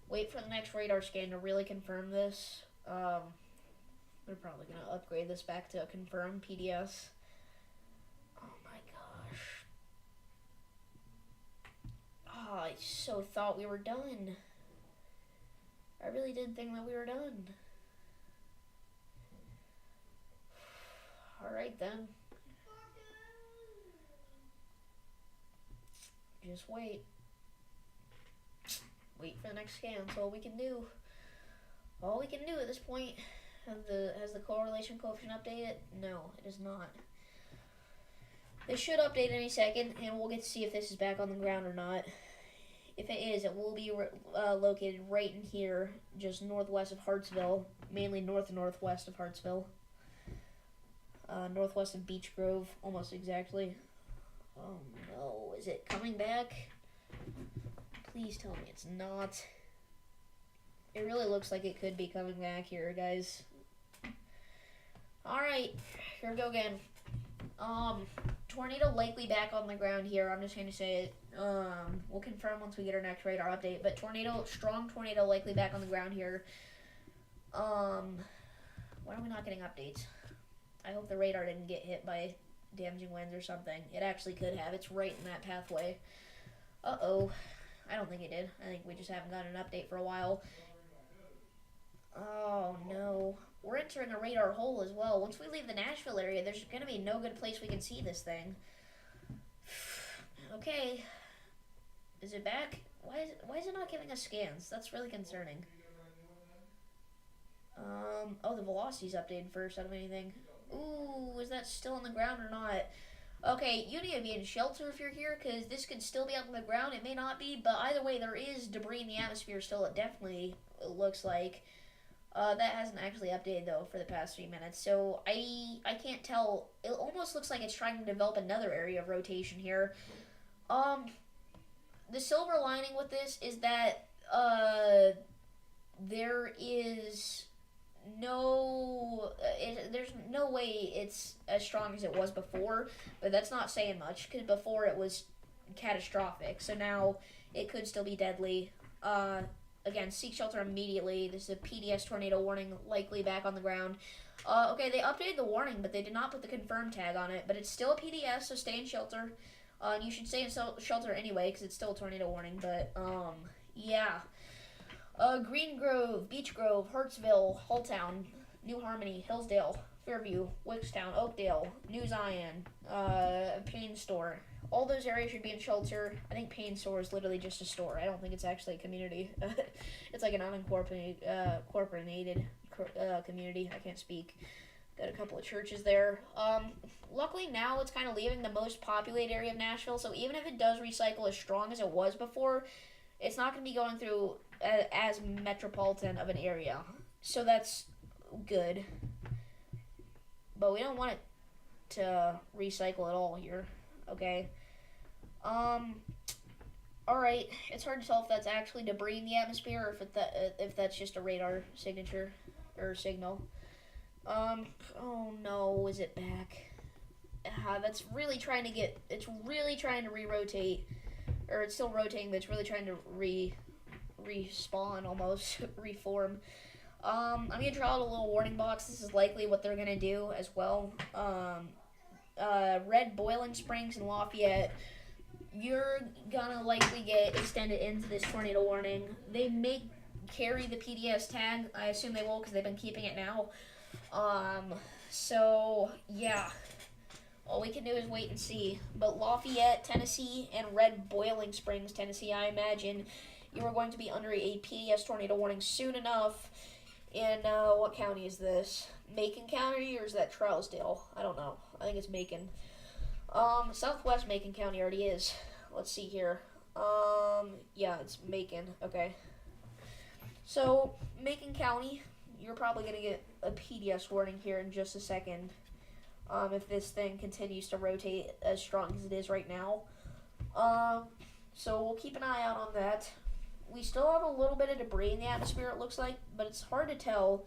Wait for the next radar scan to really confirm this. We're probably going to upgrade this back to a confirmed PDS. Oh my gosh. Oh, I so thought we were done. I really did think that we were done. Alright then. Just wait. Wait for the next scan. That's all we can do. All we can do at this point. Has the correlation coefficient updated? No, it is not. It should update any second, and we'll get to see if this is back on the ground or not. If it is, it will be located right in here, just northwest of Hartsville, mainly northwest of Hartsville. Northwest of Beech Grove, almost exactly. Oh no, is it coming back? Please tell me it's not. It really looks like it could be coming back here, guys. Alright, here we go again. Tornado likely back on the ground here. I'm just going to say it. We'll confirm once we get our next radar update. But strong tornado likely back on the ground here. Why are we not getting updates? I hope the radar didn't get hit by damaging winds or something. It actually could have. It's right in that pathway. Uh-oh. I don't think it did. I think we just haven't gotten an update for a while. Oh, no. We're entering a radar hole as well. Once we leave the Nashville area, there's going to be no good place we can see this thing. Okay. Is it back? Why is it not giving us scans? That's really concerning. Oh, the velocity's updated first out of anything. Ooh, is that still on the ground or not? Okay, you need to be in shelter if you're here, because this could still be on the ground. It may not be, but either way, there is debris in the atmosphere still. It definitely looks like. That hasn't actually updated though for the past 3 minutes, so I can't tell. It almost looks like it's trying to develop another area of rotation here. Um, the silver lining with this is that there is there's no way it's as strong as it was before, but that's not saying much because before it was catastrophic. So now it could still be deadly. Again, seek shelter immediately. This is a PDS tornado warning, likely back on the ground. Okay, they updated the warning, but they did not put the confirm tag on it. But it's still a PDS, so stay in shelter. And you should stay in shelter anyway, because it's still a tornado warning. But, yeah. Green Grove, Beech Grove, Hartsville, Halltown, New Harmony, Hillsdale, Fairview, Wickstown, Oakdale, New Zion, Payne Store. All those areas should be in shelter. I think Payne Store is literally just a store. I don't think it's actually a community. It's like an unincorporated community. I can't speak. Got a couple of churches there. Luckily now it's kind of leaving the most populated area of Nashville, so even if it does recycle as strong as it was before, it's not going to be going through as metropolitan of an area. So that's good. But we don't want it to recycle at all here. Okay. Alright. It's hard to tell if that's actually debris in the atmosphere or if that's just a radar signature or signal. Oh no, is it back? That's really trying to it's really trying to re-rotate. Or it's still rotating, but it's really trying to respawn almost, reform. I'm gonna draw out a little warning box. This is likely what they're gonna do as well. Red Boiling Springs and Lafayette, you're gonna likely get extended into this tornado warning. They may carry the PDS tag. I assume they will because they've been keeping it now. So yeah. All we can do is wait and see. But Lafayette, Tennessee, and Red Boiling Springs, Tennessee, I imagine you are going to be under a PDS tornado warning soon enough. In, what county is this? Macon County, or is that Trousdale? I don't know. I think it's Macon. Southwest Macon County already is. Let's see here. Yeah, it's Macon. Okay. So, Macon County, you're probably going to get a PDS warning here in just a second. If this thing continues to rotate as strong as it is right now. So we'll keep an eye out on that. We still have a little bit of debris in the atmosphere, it looks like, but it's hard to tell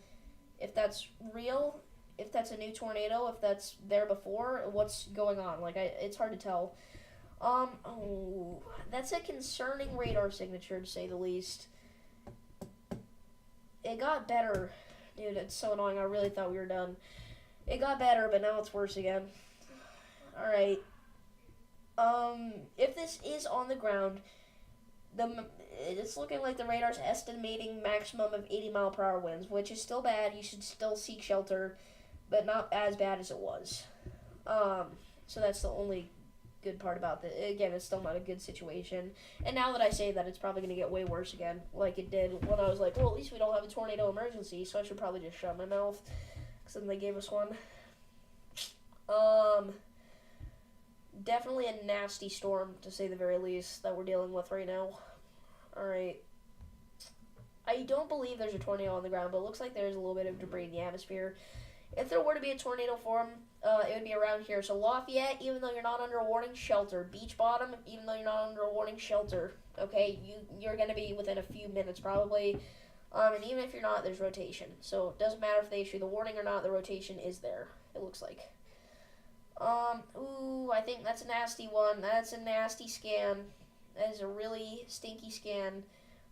if that's real, if that's a new tornado, if that's there before, what's going on. It's hard to tell. Oh, that's a concerning radar signature, to say the least. It got better. Dude, it's so annoying. I really thought we were done. It got better, but now it's worse again. Alright. If this is on the ground, it's looking like the radar's estimating maximum of 80-mile-per-hour winds, which is still bad. You should still seek shelter, but not as bad as it was. So that's the only good part about this. Again, it's still not a good situation. And now that I say that, it's probably going to get way worse again, like it did when I was like, well, at least we don't have a tornado emergency, so I should probably just shut my mouth. Because then they gave us one. Definitely a nasty storm, to say the very least, that we're dealing with right now. Alright. I don't believe there's a tornado on the ground, but it looks like there's a little bit of debris in the atmosphere. If there were to be a tornado form, it would be around here. So Lafayette, even though you're not under a warning, shelter. Beach Bottom, even though you're not under a warning, shelter. Okay, you're going to be within a few minutes, probably. And even if you're not, there's rotation. So it doesn't matter if they issue the warning or not, the rotation is there, it looks like. Ooh, I think that's a nasty one. That's a nasty scan. That is a really stinky scan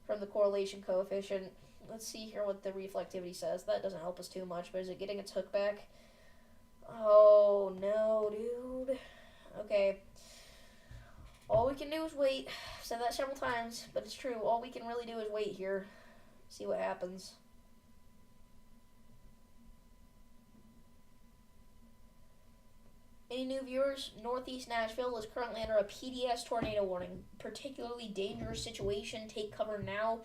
from the correlation coefficient. Let's see here what the reflectivity says. That doesn't help us too much, but is it getting its hook back? Oh, no, dude. Okay. All we can do is wait. I've said that several times, but it's true. All we can really do is wait here. See what happens. Any new viewers? Northeast Nashville is currently under a PDS tornado warning. Particularly dangerous situation. Take cover now.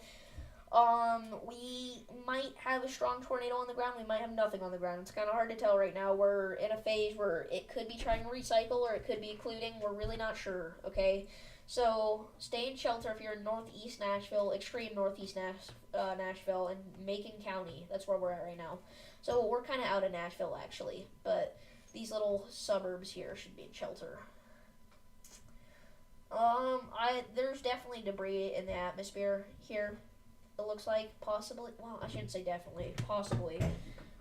We might have a strong tornado on the ground. We might have nothing on the ground. It's kind of hard to tell right now. We're in a phase where it could be trying to recycle or it could be occluding. We're really not sure, okay? So stay in shelter if you're in northeast Nashville, extreme northeast Nashville, and Macon County. That's where we're at right now. So we're kind of out of Nashville, actually. But these little suburbs here should be in shelter. There's definitely debris in the atmosphere here. It looks like possibly. Well, I shouldn't say definitely. Possibly.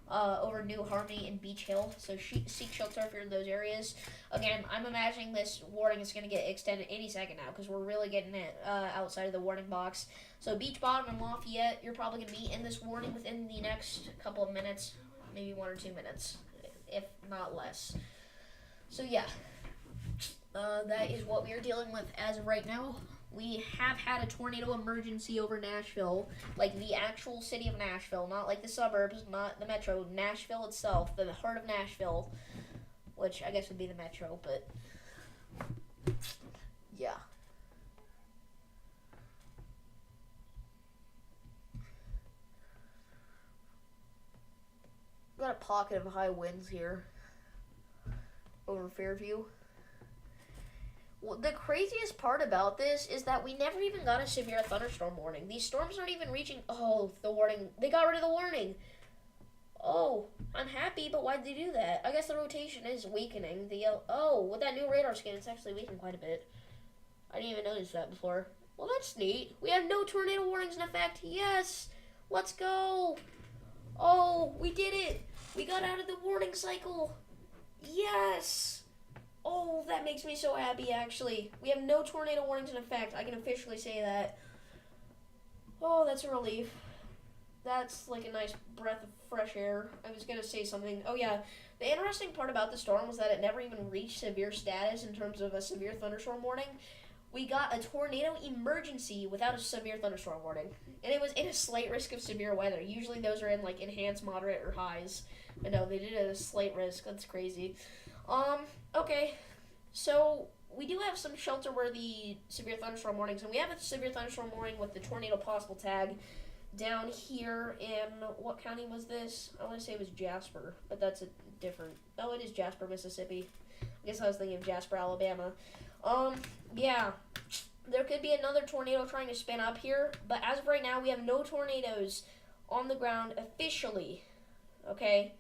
Over New Harmony and Beach Hill. So seek shelter if you're in those areas. Again, I'm imagining this warning is going to get extended any second now because we're really getting it outside of the warning box. So Beach Bottom and Lafayette, you're probably going to be in this warning within the next couple of minutes, maybe 1 or 2 minutes, if not less. So yeah. That is what we are dealing with as of right now. We have had a tornado emergency over Nashville, like the actual city of Nashville, not like the suburbs, not the metro, Nashville itself, the heart of Nashville, which I guess would be the metro, but yeah. Got a pocket of high winds here over Fairview. Well, the craziest part about this is that we never even got a severe thunderstorm warning. These storms aren't even reaching... Oh, the warning. They got rid of the warning. Oh, I'm happy, but why'd they do that? I guess the rotation is weakening. Oh, with that new radar scan, it's actually weakened quite a bit. I didn't even notice that before. Well, that's neat. We have no tornado warnings in effect. Yes! Let's go! Oh, we did it! We got out of the warning cycle. Yes! Oh, that makes me so happy, actually. We have no tornado warnings in effect. I can officially say that. Oh, that's a relief. That's like a nice breath of fresh air. I was going to say something. Oh, yeah. The interesting part about the storm was that it never even reached severe status in terms of a severe thunderstorm warning. We got a tornado emergency without a severe thunderstorm warning. And it was in a slight risk of severe weather. Usually those are in like enhanced, moderate, or highs. But no, they did it at a slight risk. That's crazy. Okay, so we do have some shelter-worthy severe thunderstorm warnings, and we have a severe thunderstorm warning with the tornado possible tag down here in, what county was this? I want to say it was Jasper, but that's a different, oh, it is Jasper, Mississippi. I guess I was thinking of Jasper, Alabama. Yeah, there could be another tornado trying to spin up here, but as of right now, we have no tornadoes on the ground officially, okay?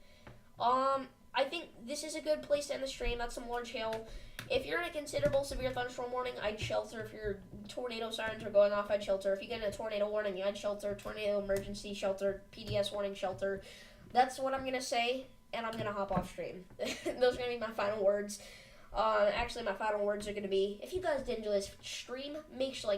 I think this is a good place to end the stream. That's some large hail. If you're in a considerable severe thunderstorm warning, I'd shelter. If your tornado sirens are going off, I'd shelter. If you get a tornado warning, I'd shelter. Tornado emergency, shelter. PDS warning, shelter. That's what I'm going to say, and I'm going to hop off stream. Those are going to be my final words. Actually, my final words are going to be, if you guys did enjoy this stream, make sure, like,